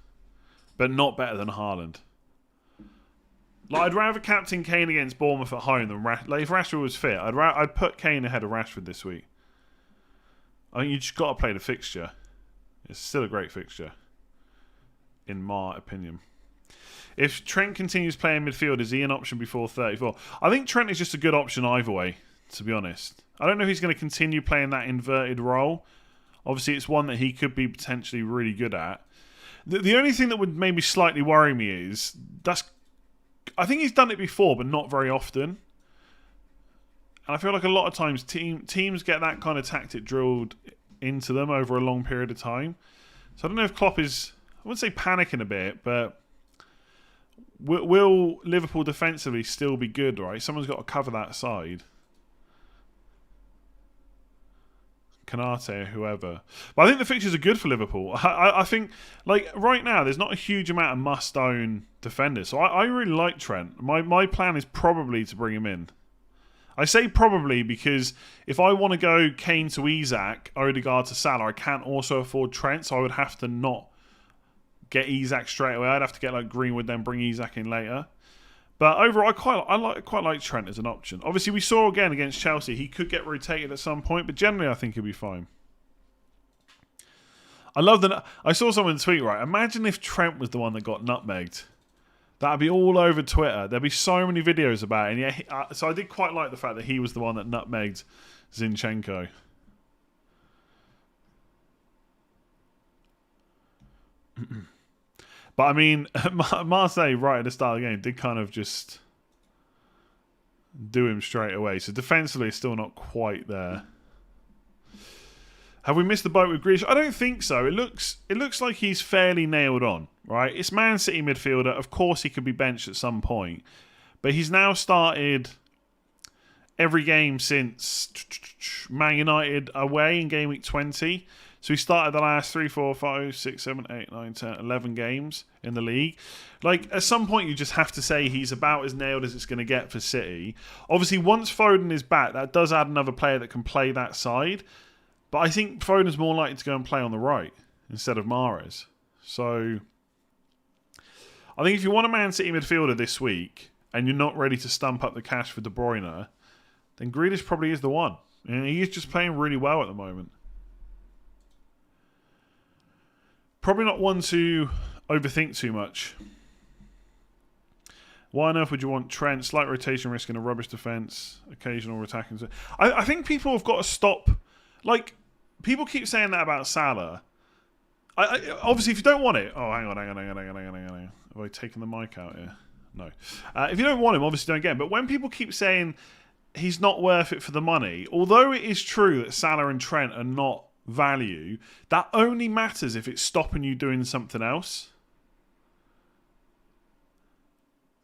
But not better than Haaland. Like, I'd rather captain Kane against Bournemouth at home than Rashford. Like, if Rashford was fit, I'd put Kane ahead of Rashford this week. I think you just got to play the fixture. It's still a great fixture, in my opinion. If Trent continues playing midfield, is he an option before 34? I think Trent is just a good option either way, to be honest. I don't know if he's going to continue playing that inverted role. Obviously, it's one that he could be potentially really good at. The only thing that would maybe slightly worry me is, I think he's done it before, but not very often. And I feel like a lot of times teams get that kind of tactic drilled into them over a long period of time. So I don't know if Klopp is, I wouldn't say panicking a bit, but will Liverpool defensively still be good, right? Someone's got to cover that side. Kanate or whoever. But I think the fixtures are good for Liverpool. I think, like, right now, there's not a huge amount of must-own defenders. So I really like Trent. My plan is probably to bring him in. I say probably because if I want to go Kane to Isak, Odegaard to Salah, I can't also afford Trent, so I would have to not get Isak straight away. I'd have to get like Greenwood, then bring Isak in later. But overall, I quite like Trent as an option. Obviously, we saw again against Chelsea, he could get rotated at some point, but generally I think he'll be fine. I saw someone tweet, right, imagine if Trent was the one that got nutmegged. That'd be all over Twitter. There'd be so many videos about it. And yeah, so I did quite like the fact that he was the one that nutmegged Zinchenko. But I mean, Marseille, right at the start of the game, did kind of just do him straight away. So defensively, it's still not quite there. Have we missed the boat with Grealish? I don't think so. It looks like he's fairly nailed on, right? It's Man City midfielder. Of course, he could be benched at some point. But he's now started every game since Man United away in game week 20. So he started the last 3, 4, 5, 6, 7, 8, 9, 10, 11 games in the league. Like, at some point, you just have to say he's about as nailed as it's going to get for City. Obviously, once Foden is back, that does add another player that can play that side. But I think Foden's more likely to go and play on the right instead of Mahrez. So I think if you want a Man City midfielder this week and you're not ready to stump up the cash for De Bruyne, then Grealish probably is the one. And he is just playing really well at the moment. Probably not one to overthink too much. Why on earth would you want Trent? Slight rotation risk in a rubbish defence, occasional attacking. I think people have got to stop. Like, people keep saying that about Salah. Obviously, if you don't want it... Oh, hang on. Have I taken the mic out here? No. If you don't want him, obviously don't get him. But when people keep saying he's not worth it for the money, although it is true that Salah and Trent are not value, that only matters if it's stopping you doing something else.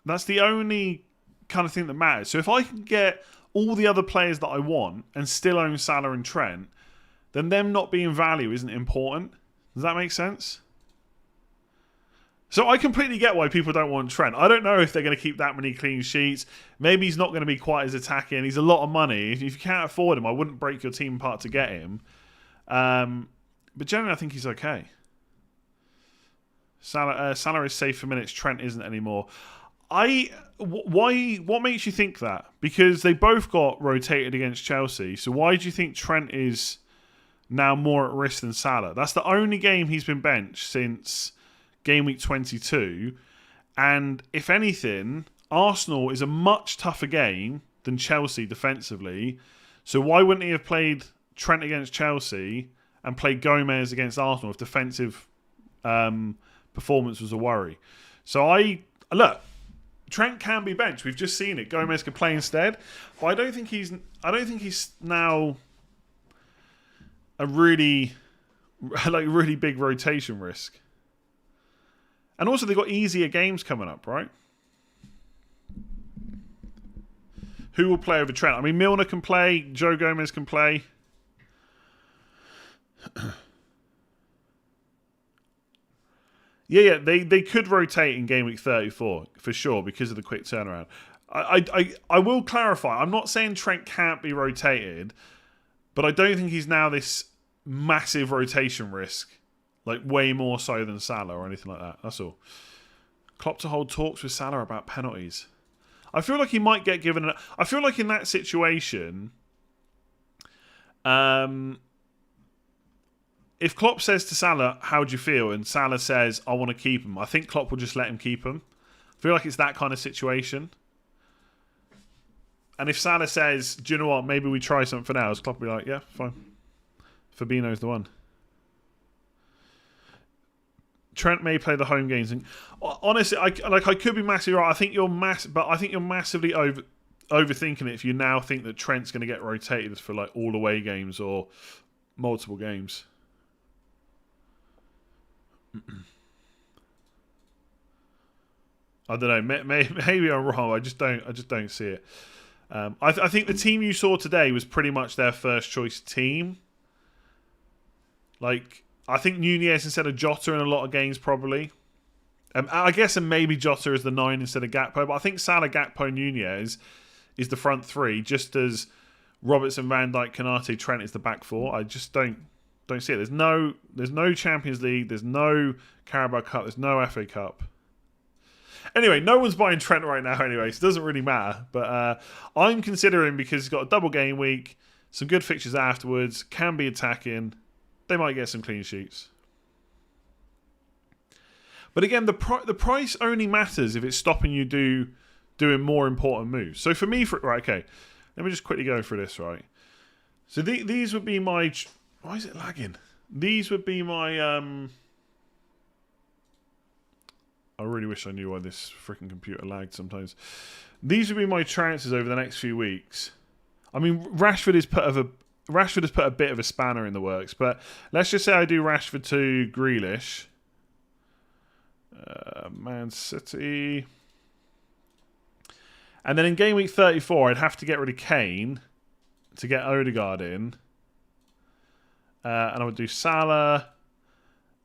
That's the only kind of thing that matters. So if I can get all the other players that I want and still own Salah and Trent, then them not being value isn't important. Does that make sense? So I completely get why people don't want Trent. I don't know if they're going to keep that many clean sheets. Maybe he's not going to be quite as attacking. He's a lot of money. If you can't afford him, I wouldn't break your team apart to get him. But generally, I think he's okay. Salah is safe for minutes. Trent isn't anymore. What makes you think that? Because they both got rotated against Chelsea. So why do you think Trent is now more at risk than Salah? That's the only game he's been benched since Gameweek 22. And if anything, Arsenal is a much tougher game than Chelsea defensively. So why wouldn't he have played Trent against Chelsea and played Gomez against Arsenal if defensive performance was a worry? So look, Trent can be benched. We've just seen it. Gomez can play instead, but I don't think he's now a really big rotation risk. And also, they've got easier games coming up, right? Who will play over Trent? I mean, Milner can play. Joe Gomez can play. Yeah, they could rotate in game week 34 for sure because of the quick turnaround. I will clarify. I'm not saying Trent can't be rotated, but I don't think he's now this massive rotation risk, like way more so than Salah or anything like that. That's all. Klopp to hold talks with Salah about penalties. I feel like he might get given. I feel like in that situation, if Klopp says to Salah, "How do you feel?" and Salah says, "I want to keep him," I think Klopp will just let him keep him. I feel like it's that kind of situation. And if Salah says, "Do you know what? Maybe we try something else," Klopp will be like, "Yeah, fine. Fabinho's the one." Trent may play the home games, and honestly, I could be massively right. I think you're massively overthinking it if you now think that Trent's going to get rotated for like all away games or multiple games. I don't know. Maybe I'm wrong. I just don't see it. I think the team you saw today was pretty much their first choice team. Like, I think Nunez instead of Jota in a lot of games probably. I guess and maybe Jota is the 9 instead of Gakpo, but I think Salah, Gakpo, Nunez is the front 3, just as Robertson, Van Dijk, Konate, Trent is the back 4. I just don't see it. There's no Champions League, there's no Carabao Cup, there's no FA Cup. Anyway, no one's buying Trent right now anyway, so it doesn't really matter. But I'm considering, because he's got a double game week, some good fixtures afterwards, can be attacking. They might get some clean sheets. But again, the price only matters if it's stopping you doing more important moves. So for me, right, okay, let me just quickly go through this, right? So these would be my... Why is it lagging? These would be my... I really wish I knew why this freaking computer lagged sometimes. These would be my transfers over the next few weeks. I mean, Rashford has put a bit of a spanner in the works, but let's just say I do Rashford to Grealish. Man City. And then in game week 34, I'd have to get rid of Kane to get Odegaard in. And I would do Salah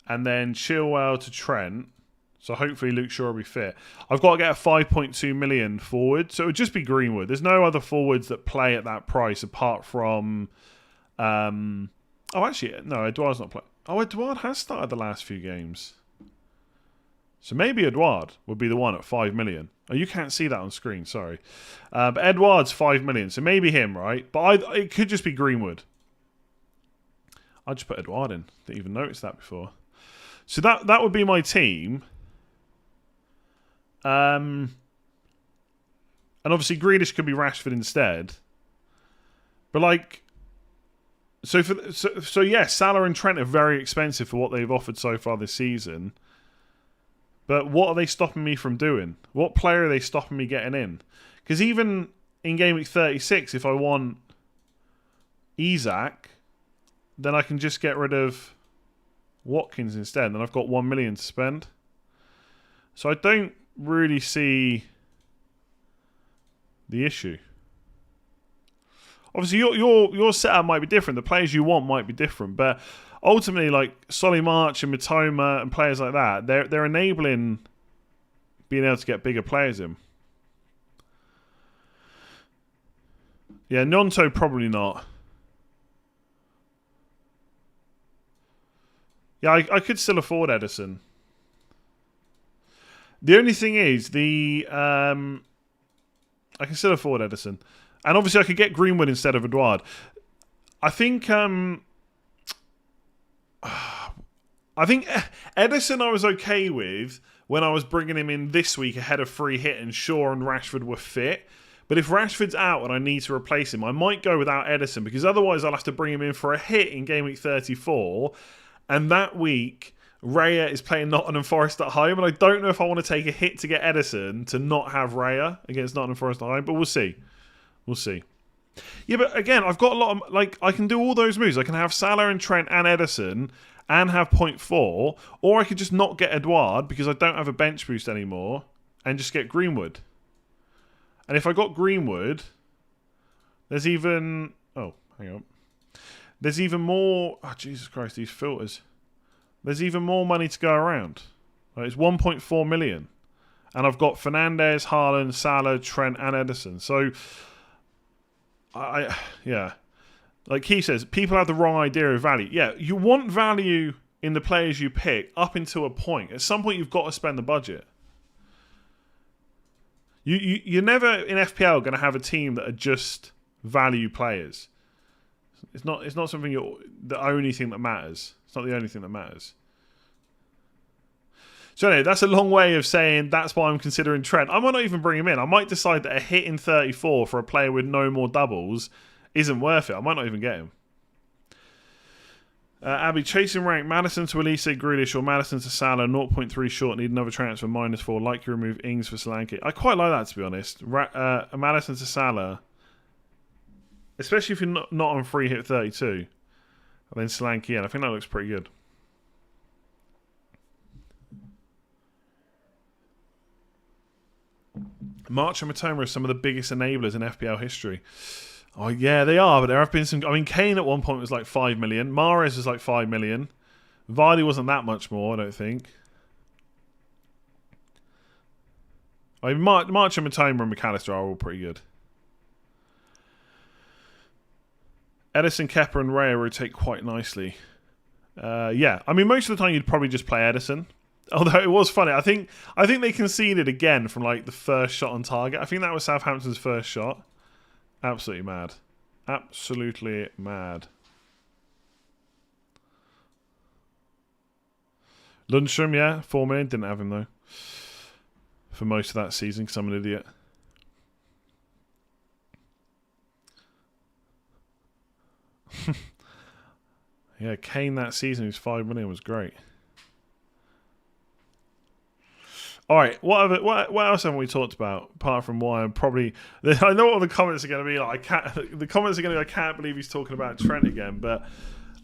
and then Chilwell to Trent. So hopefully Luke Shaw will be fit. I've got to get a 5.2 million forward. So it would just be Greenwood. There's no other forwards that play at that price apart from... actually, no, Edouard's not playing. Oh, Edouard has started the last few games. So maybe Edouard would be the one at 5 million. Oh, you can't see that on screen, sorry. But Edouard's 5 million, so maybe him, right? But it could just be Greenwood. I just put Edouard in. Didn't even notice that before. So that would be my team. And obviously Grealish could be Rashford instead. But like, so yes, Salah and Trent are very expensive for what they've offered so far this season. But what are they stopping me from doing? What player are they stopping me getting in? Because even in game week 36, if I want Isak, then I can just get rid of Watkins instead. And then I've got 1 million to spend. So I don't really see the issue. Obviously, your setup might be different. The players you want might be different. But ultimately, like Solly March and Mitoma and players like that, they're enabling being able to get bigger players in. Yeah, Nonto probably not. Yeah, I could still afford Edison. The only thing is I can still afford Edison, and obviously I could get Greenwood instead of Edouard. I think Edison I was okay with when I was bringing him in this week ahead of free hit and Shaw and Rashford were fit. But if Rashford's out and I need to replace him, I might go without Edison because otherwise I'll have to bring him in for a hit in game week 34. And that week, Raya is playing Nottingham Forest at home. And I don't know if I want to take a hit to get Edison to not have Raya against Nottingham Forest at home. But we'll see. We'll see. Yeah, but again, I've got a lot of... Like, I can do all those moves. I can have Salah and Trent and Edison and have 0.4. Or I could just not get Edouard because I don't have a bench boost anymore and just get Greenwood. And if I got Greenwood, there's even... Oh, hang on. There's even more... Oh, Jesus Christ, these filters. There's even more money to go around. Like, it's 1.4 million. And I've got Fernandes, Haaland, Salah, Trent, and Edison. So, yeah. Like he says, people have the wrong idea of value. Yeah, you want value in the players you pick up until a point. At some point, you've got to spend the budget. You're never in FPL going to have a team that are just value players. It's not something the only thing that matters. It's not the only thing that matters. So anyway, that's a long way of saying that's why I'm considering Trent. I might not even bring him in. I might decide that a hit in 34 for a player with no more doubles isn't worth it. I might not even get him. Abby, chasing rank, Maddison to Elise, Grealish, or Maddison to Salah, 0.3 short, need another transfer, -4, like you remove Ings for Solanke. I quite like that, to be honest. Maddison to Salah, especially if you're not on free hit 32, and then Solanke in. I think that looks pretty good. March and Matoma are some of the biggest enablers in FPL history. Oh, yeah, they are, but there have been some... I mean, Kane at one point was like 5 million. Mahrez was like 5 million. Vardy wasn't that much more, I don't think. I mean, March and Matoma and McAllister are all pretty good. Edison, Kepa and Raya rotate quite nicely. Yeah, I mean, most of the time you'd probably just play Edison. Although it was funny. I think they conceded again from like the first shot on target. I think that was Southampton's first shot. Absolutely mad. Absolutely mad. Lundstrom, yeah, 4 million. Didn't have him, though. For most of that season, because I'm an idiot. Yeah, Kane that season, who's 5 million, was great. All right, what else haven't we talked about apart from why I'm probably... I know what the comments are going to be like. The comments are going to be, I can't believe he's talking about Trent again, but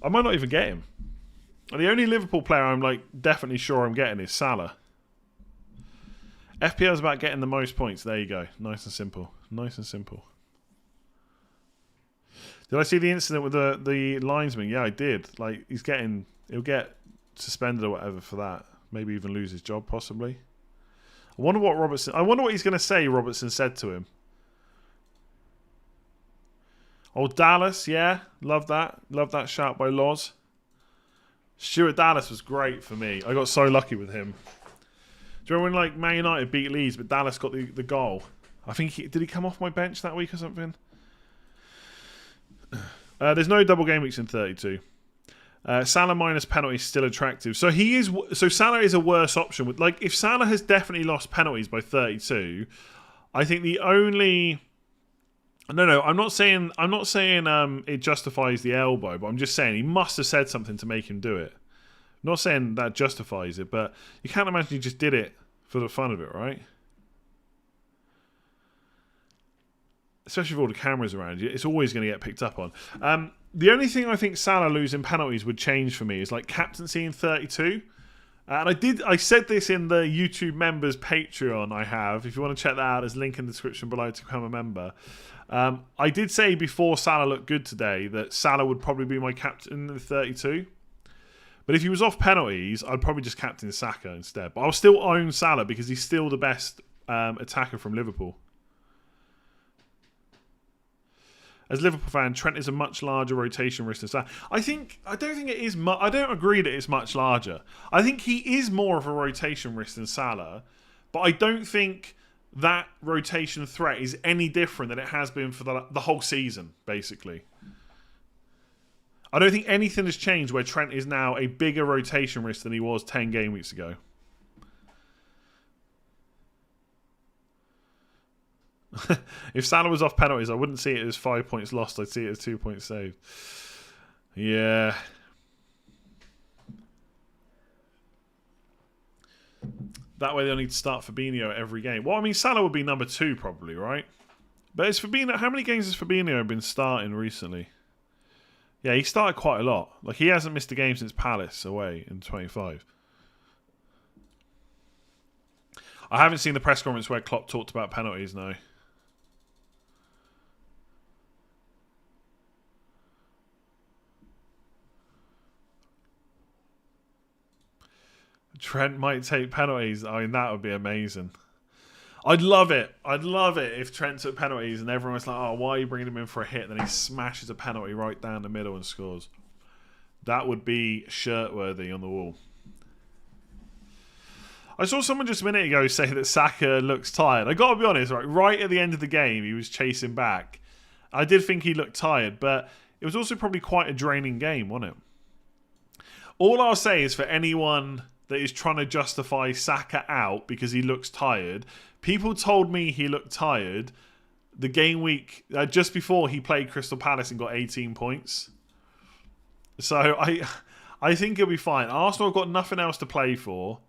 I might not even get him. The only Liverpool player I'm like definitely sure I'm getting is Salah. FPL is about getting the most points. There you go. Nice and simple. Nice and simple. Did I see the incident with the linesman? Yeah, I did. Like he'll get suspended or whatever for that. Maybe even lose his job, possibly. I wonder what he's going to say Robertson said to him. Oh, Dallas, yeah. Love that. Love that shout by Loz. Stuart Dallas was great for me. I got so lucky with him. Do you remember when like Man United beat Leeds, but Dallas got the goal? I think did he come off my bench that week or something? There's no double game weeks in 32. Salah minus penalty is still attractive. So Salah is a worse option. With like if Salah has definitely lost penalties by 32, I think the only... No, I'm not saying it justifies the elbow, but I'm just saying he must have said something to make him do it. I'm not saying that justifies it, but you can't imagine he just did it for the fun of it, right? Especially with all the cameras around you, it's always going to get picked up on. The only thing I think Salah losing penalties would change for me is like captaincy in 32. And I said this in the YouTube members Patreon I have. If you want to check that out, there's a link in the description below to become a member. I did say before Salah looked good today that Salah would probably be my captain in the 32. But if he was off penalties, I'd probably just captain Saka instead. But I'll still own Salah because he's still the best attacker from Liverpool. As a Liverpool fan, Trent is a much larger rotation risk than Salah. I don't think it is. I don't agree that it's much larger. I think he is more of a rotation risk than Salah, but I don't think that rotation threat is any different than it has been for the whole season, basically. I don't think anything has changed where Trent is now a bigger rotation risk than he was 10 game weeks ago. If Salah was off penalties, I wouldn't see it as 5 points lost. I'd see it as 2 points saved. Yeah. That way they'll need to start Fabinho every game. Well, I mean, Salah would be number 2 probably, right? But it's Fabinho. How many games has Fabinho been starting recently? Yeah, he started quite a lot. Like, he hasn't missed a game since Palace away in 25. I haven't seen the press conference where Klopp talked about penalties, no. Trent might take penalties. I mean, that would be amazing. I'd love it. I'd love it if Trent took penalties and everyone was like, oh, why are you bringing him in for a hit? And then he smashes a penalty right down the middle and scores. That would be shirt-worthy on the wall. I saw someone just a minute ago say that Saka looks tired. I got to be honest, right at the end of the game, he was chasing back. I did think he looked tired, but it was also probably quite a draining game, wasn't it? All I'll say is for anyone that is trying to justify Saka out because he looks tired, people told me he looked tired the game week just before he played Crystal Palace and got 18 points. So I think he'll be fine. Arsenal have got nothing else to play for.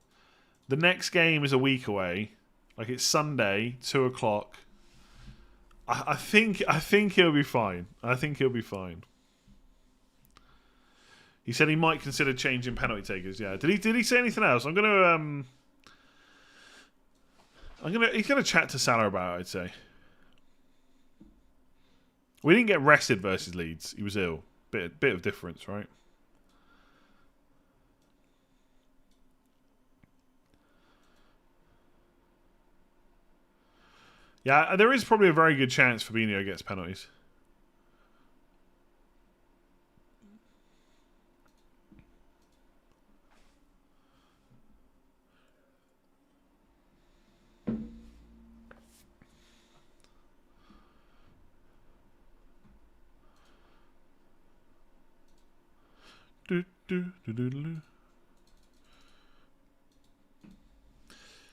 The next game is a week away. Like, it's Sunday, 2 o'clock. I think he'll be fine. I think he'll be fine. He said he might consider changing penalty takers. Yeah. Did he say anything else? He's gonna chat to Salah about it, I'd say. We didn't get rested versus Leeds. He was ill. Bit of difference, right? Yeah, there is probably a very good chance Fabinho gets penalties.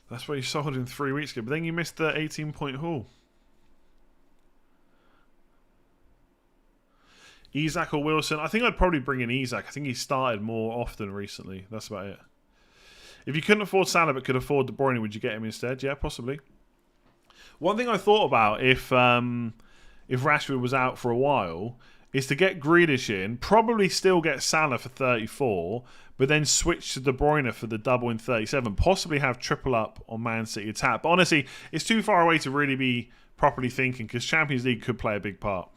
That's why you sold him 3 weeks ago. But then you missed the 18-point haul. Isak or Wilson? I think I'd probably bring in Isak. I think he started more often recently. That's about it. If you couldn't afford Salah but could afford De Bruyne, would you get him instead? Yeah, possibly. One thing I thought about if Rashford was out for a while is to get Grealish in, probably still get Salah for 34, but then switch to De Bruyne for the double in 37. Possibly have triple up on Man City attack. But honestly, it's too far away to really be properly thinking because Champions League could play a big part.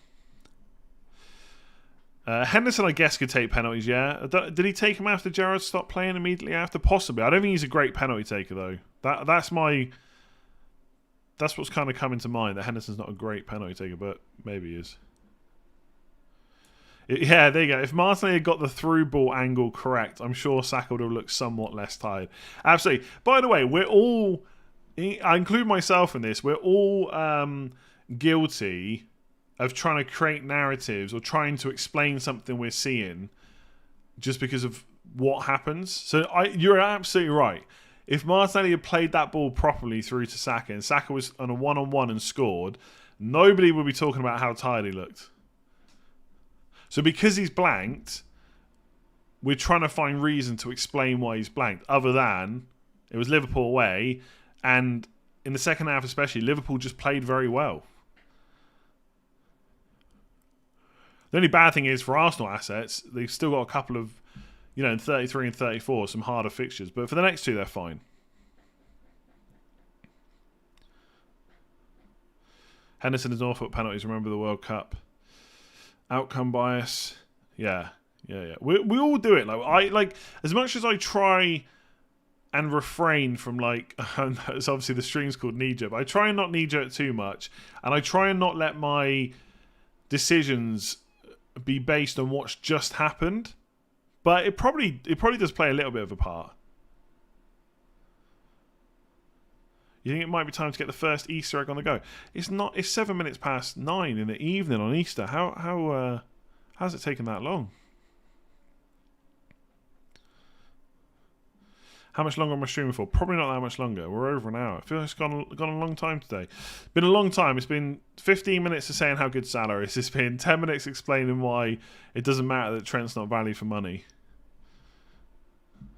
Henderson, I guess, could take penalties, yeah. Did he take him after Gerrard stopped playing immediately after? Possibly. I don't think he's a great penalty taker, though. That's what's kind of coming to mind, that Henderson's not a great penalty taker, but maybe he is. Yeah, there you go. If Martinelli had got the through ball angle correct, I'm sure Saka would have looked somewhat less tired. Absolutely. By the way, we're all, I include myself in this, we're all guilty of trying to create narratives or trying to explain something we're seeing just because of what happens. So you're absolutely right. If Martinelli had played that ball properly through to Saka and Saka was on a one-on-one and scored, nobody would be talking about how tired he looked. So because he's blanked, we're trying to find reason to explain why he's blanked, other than it was Liverpool away, and in the second half especially, Liverpool just played very well. The only bad thing is for Arsenal assets, they've still got a couple of, in 33 and 34, some harder fixtures. But for the next two, they're fine. Henderson is Norfolk penalties. Remember the World Cup. Outcome bias. Yeah. Yeah. We all do it. Like as much as I try and refrain from it's obviously the stream's called knee-jerk, but I try and not knee-jerk too much, and I try and not let my decisions be based on what's just happened. But it probably does play a little bit of a part. You think it might be time to get the first Easter egg on the go? It's not. It's 7 minutes past 9 in the evening on Easter. How's it taken that long? How much longer am I streaming for? Probably not that much longer. We're over an hour. I feel like it's gone a long time today. Been a long time. It's been 15 minutes of saying how good Salah is. It's been 10 minutes explaining why it doesn't matter that Trent's not value for money.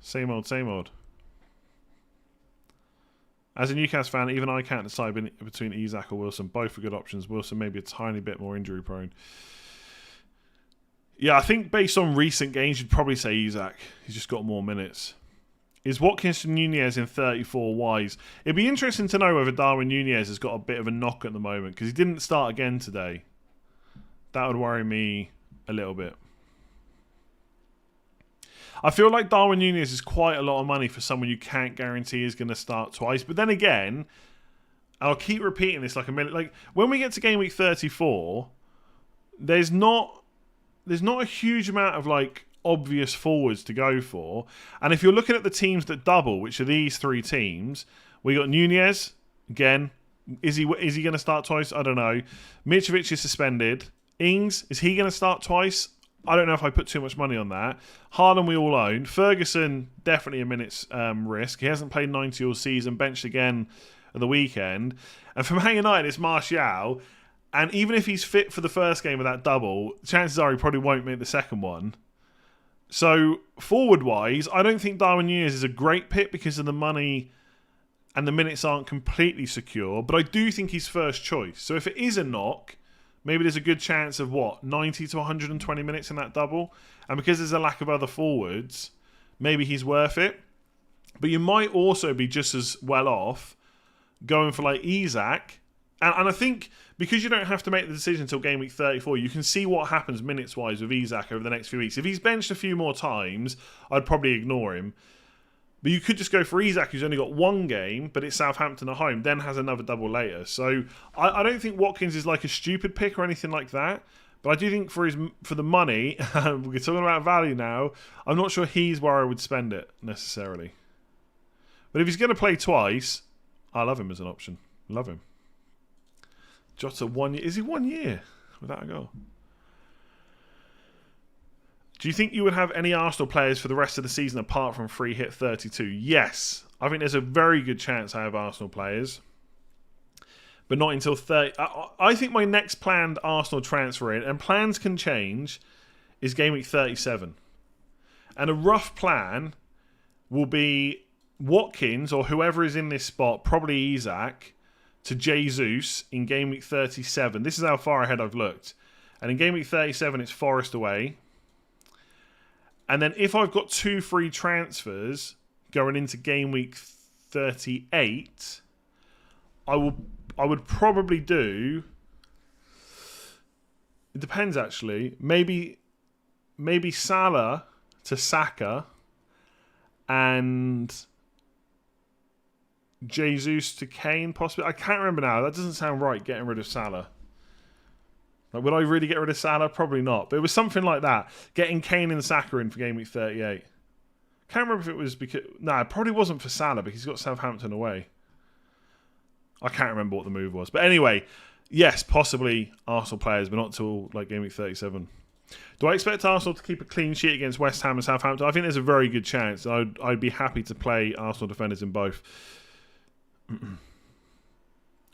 Same old. As a Newcastle fan, even I can't decide between Isak or Wilson. Both are good options. Wilson maybe a tiny bit more injury prone. Yeah, I think based on recent games, you'd probably say Isak. He's just got more minutes. Is Watkins and Nunez in 34 wise? It'd be interesting to know whether Darwin Nunez has got a bit of a knock at the moment, because he didn't start again today. That would worry me a little bit. I feel like Darwin Nunez is quite a lot of money for someone you can't guarantee is going to start twice. But then again, I'll keep repeating this like a minute. Like when we get to game week 34, there's not a huge amount of obvious forwards to go for. And if you're looking at the teams that double, which are these three teams, we got Nunez again. Is he going to start twice? I don't know. Mitrovic is suspended. Ings, is he going to start twice? I don't know if I put too much money on that. Haaland we all own. Ferguson, definitely a minute's risk. He hasn't played 90 all season, benched again at the weekend. And for Man United, it's Martial. And even if he's fit for the first game of that double, chances are he probably won't make the second one. So, forward-wise, I don't think Darwin Nunez is a great pick because of the money and the minutes aren't completely secure. But I do think he's first choice. So if it is a knock, maybe there's a good chance of 90 to 120 minutes in that double. And because there's a lack of other forwards, maybe he's worth it. But you might also be just as well off going for Isak. And I think because you don't have to make the decision until game week 34, you can see what happens minutes-wise with Isak over the next few weeks. If he's benched a few more times, I'd probably ignore him. But you could just go for Isak, who's only got one game, but it's Southampton at home, then has another double later. So I don't think Watkins is a stupid pick or anything like that. But I do think for the money, we're talking about value now, I'm not sure he's where I would spend it necessarily. But if he's going to play twice, I love him as an option. Love him. Jota 1 year. Is he 1 year without a goal? Do you think you would have any Arsenal players for the rest of the season apart from free hit 32? Yes. I think there's a very good chance I have Arsenal players. But not until 30. I think my next planned Arsenal transfer in, and plans can change, is game week 37. And a rough plan will be Watkins or whoever is in this spot, probably Isak, to Jesus in game week 37. This is how far ahead I've looked. And in game week 37, it's Forest away. And then if I've got 2 free transfers going into game week 38, I would probably do... It depends, actually. Maybe Salah to Saka and Jesus to Kane, possibly. I can't remember now. That doesn't sound right, getting rid of Salah. Would I really get rid of Salah? Probably not. But it was something like that. Getting Kane and Saka in for game week 38. Can't remember if it was because... No, it probably wasn't for Salah because he's got Southampton away. I can't remember what the move was. But anyway, yes, possibly Arsenal players, but not till game week 37. Do I expect Arsenal to keep a clean sheet against West Ham and Southampton? I think there's a very good chance. I'd be happy to play Arsenal defenders in both.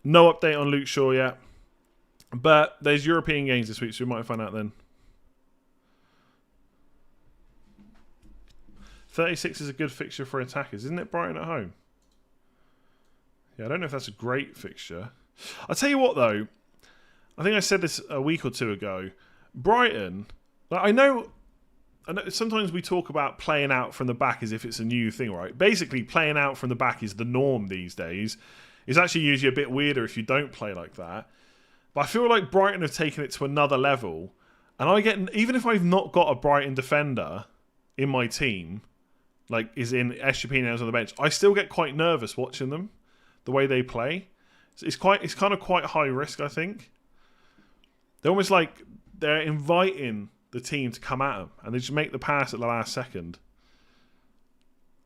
No update on Luke Shaw yet. But there's European games this week, so we might find out then. 36 is a good fixture for attackers, isn't it? Brighton at home. Yeah, I don't know if that's a great fixture. I'll tell you what, though. I think I said this a week or two ago. Brighton, I know sometimes we talk about playing out from the back as if it's a new thing, right? Basically, playing out from the back is the norm these days. It's actually usually a bit weirder if you don't play like that. But I feel like Brighton have taken it to another level. And I get, even if I've not got a Brighton defender in my team, like is in Estepinian's on the bench, I still get quite nervous watching them, the way they play. It's kind of quite high risk, I think. They're almost like they're inviting the team to come at them, and they just make the pass at the last second.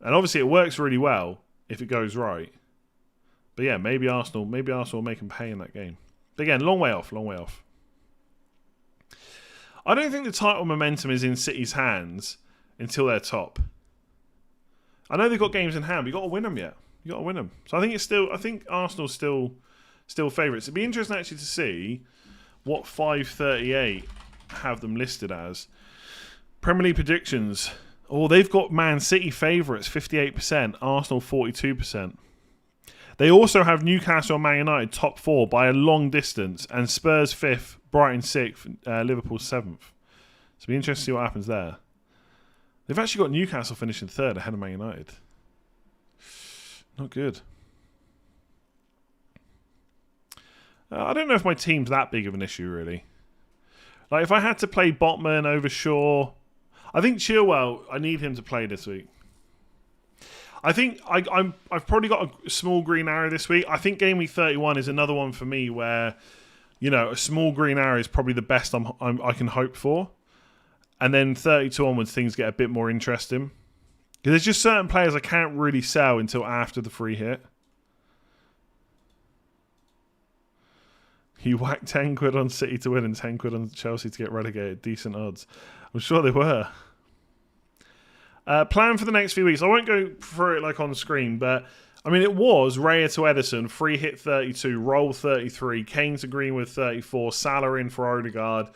And obviously it works really well if it goes right. But yeah, maybe Arsenal will make them pay in that game. But again, long way off. I don't think the title momentum is in City's hands until they're top. I know they've got games in hand, but you've got to win them yet. You've got to win them. So I think Arsenal's still favourites. It'd be interesting actually to see what 538 have them listed as. Premier League predictions. Oh, they've got Man City favourites, 58%. Arsenal, 42%. They also have Newcastle and Man United top 4 by a long distance, and Spurs 5th, Brighton 6th, Liverpool 7th. So it'll be interesting to see what happens there. They've actually got Newcastle finishing 3rd ahead of Man United. Not good. I don't know if my team's that big of an issue, really. Like, if I had to play Botman over Shaw, I think Chilwell, I need him to play this week. I think I've probably got a small green arrow this week. I think Game Week 31 is another one for me where, you know, a small green arrow is probably the best I can hope for. And then 32 onwards, things get a bit more interesting. Because there's just certain players I can't really sell until after the free hit. You whacked 10 quid on City to win and 10 quid on Chelsea to get relegated. Decent odds. I'm sure they were. Plan for the next few weeks. I won't go through it like on screen, but I mean, it was Raya to Ederson, free hit 32, roll 33, Kane to Greenwood 34, Salah in for Odegaard,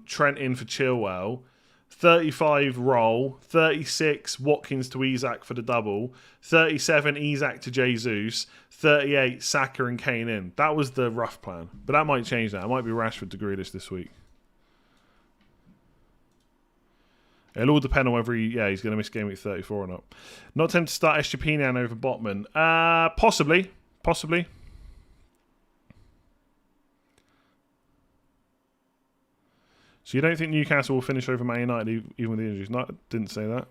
Trent in for Chilwell, 35 roll, 36 Watkins to Isak for the double, 37 Isak to Jesus, 38 Saka and Kane in. That was the rough plan, but that might change now. It might be Rashford to Grealish this week. It'll all depend on whether he's going to miss Game Week 34 or not. Not tempted to start Estepinian over Botman. Possibly. So you don't think Newcastle will finish over Man United even with the injuries? No, I didn't say that.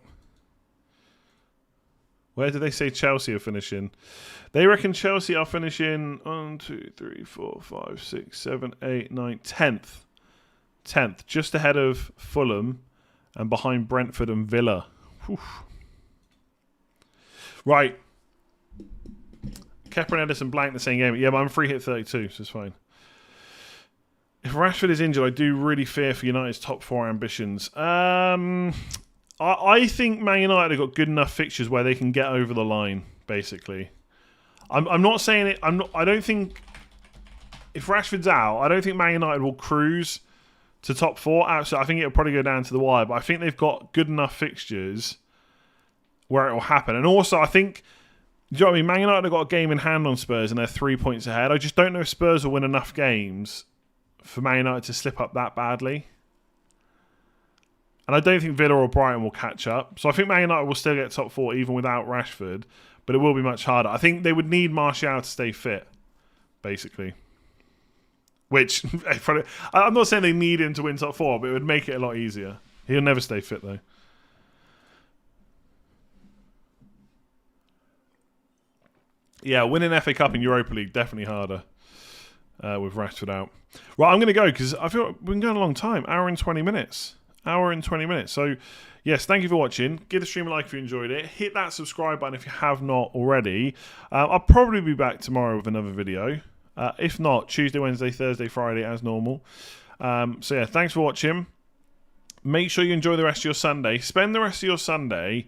Where did they say Chelsea are finishing? They reckon Chelsea are finishing 1, 2, 3, 4, 5, 6, 7, 8, 9, 10th. 10th, just ahead of Fulham. And behind Brentford and Villa. Whew. Right. Kepa and Ederson blank the same game. Yeah, but I'm free hit 32, so it's fine. If Rashford is injured, I do really fear for United's top 4 ambitions. I think Man United have got good enough fixtures where they can get over the line, basically. I'm not saying it. I don't think... If Rashford's out, I don't think Man United will cruise to top 4. Absolutely, I think it'll probably go down to the wire, but I think they've got good enough fixtures where it will happen. And also, I think, do you know what I mean? Man United have got a game in hand on Spurs and they're 3 points ahead. I just don't know if Spurs will win enough games for Man United to slip up that badly. And I don't think Villa or Brighton will catch up. So I think Man United will still get top 4 even without Rashford, but it will be much harder. I think they would need Martial to stay fit, basically. Which, I'm not saying they need him to win top 4, but it would make it a lot easier. He'll never stay fit, though. Yeah, winning FA Cup and Europa League, definitely harder with Rashford out. Right, I'm going to go because I feel we've been going a long time. Hour and 20 minutes. So, yes, thank you for watching. Give the stream a like if you enjoyed it. Hit that subscribe button if you have not already. I'll probably be back tomorrow with another video. If not, Tuesday, Wednesday, Thursday, Friday as normal. So yeah, thanks for watching. Make sure you enjoy the rest of your Sunday. Spend the rest of your Sunday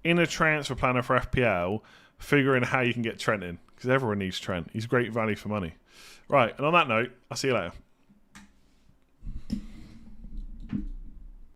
in a transfer planner for FPL, figuring how you can get Trent in. Because everyone needs Trent. He's great value for money. Right, and on that note, I'll see you later.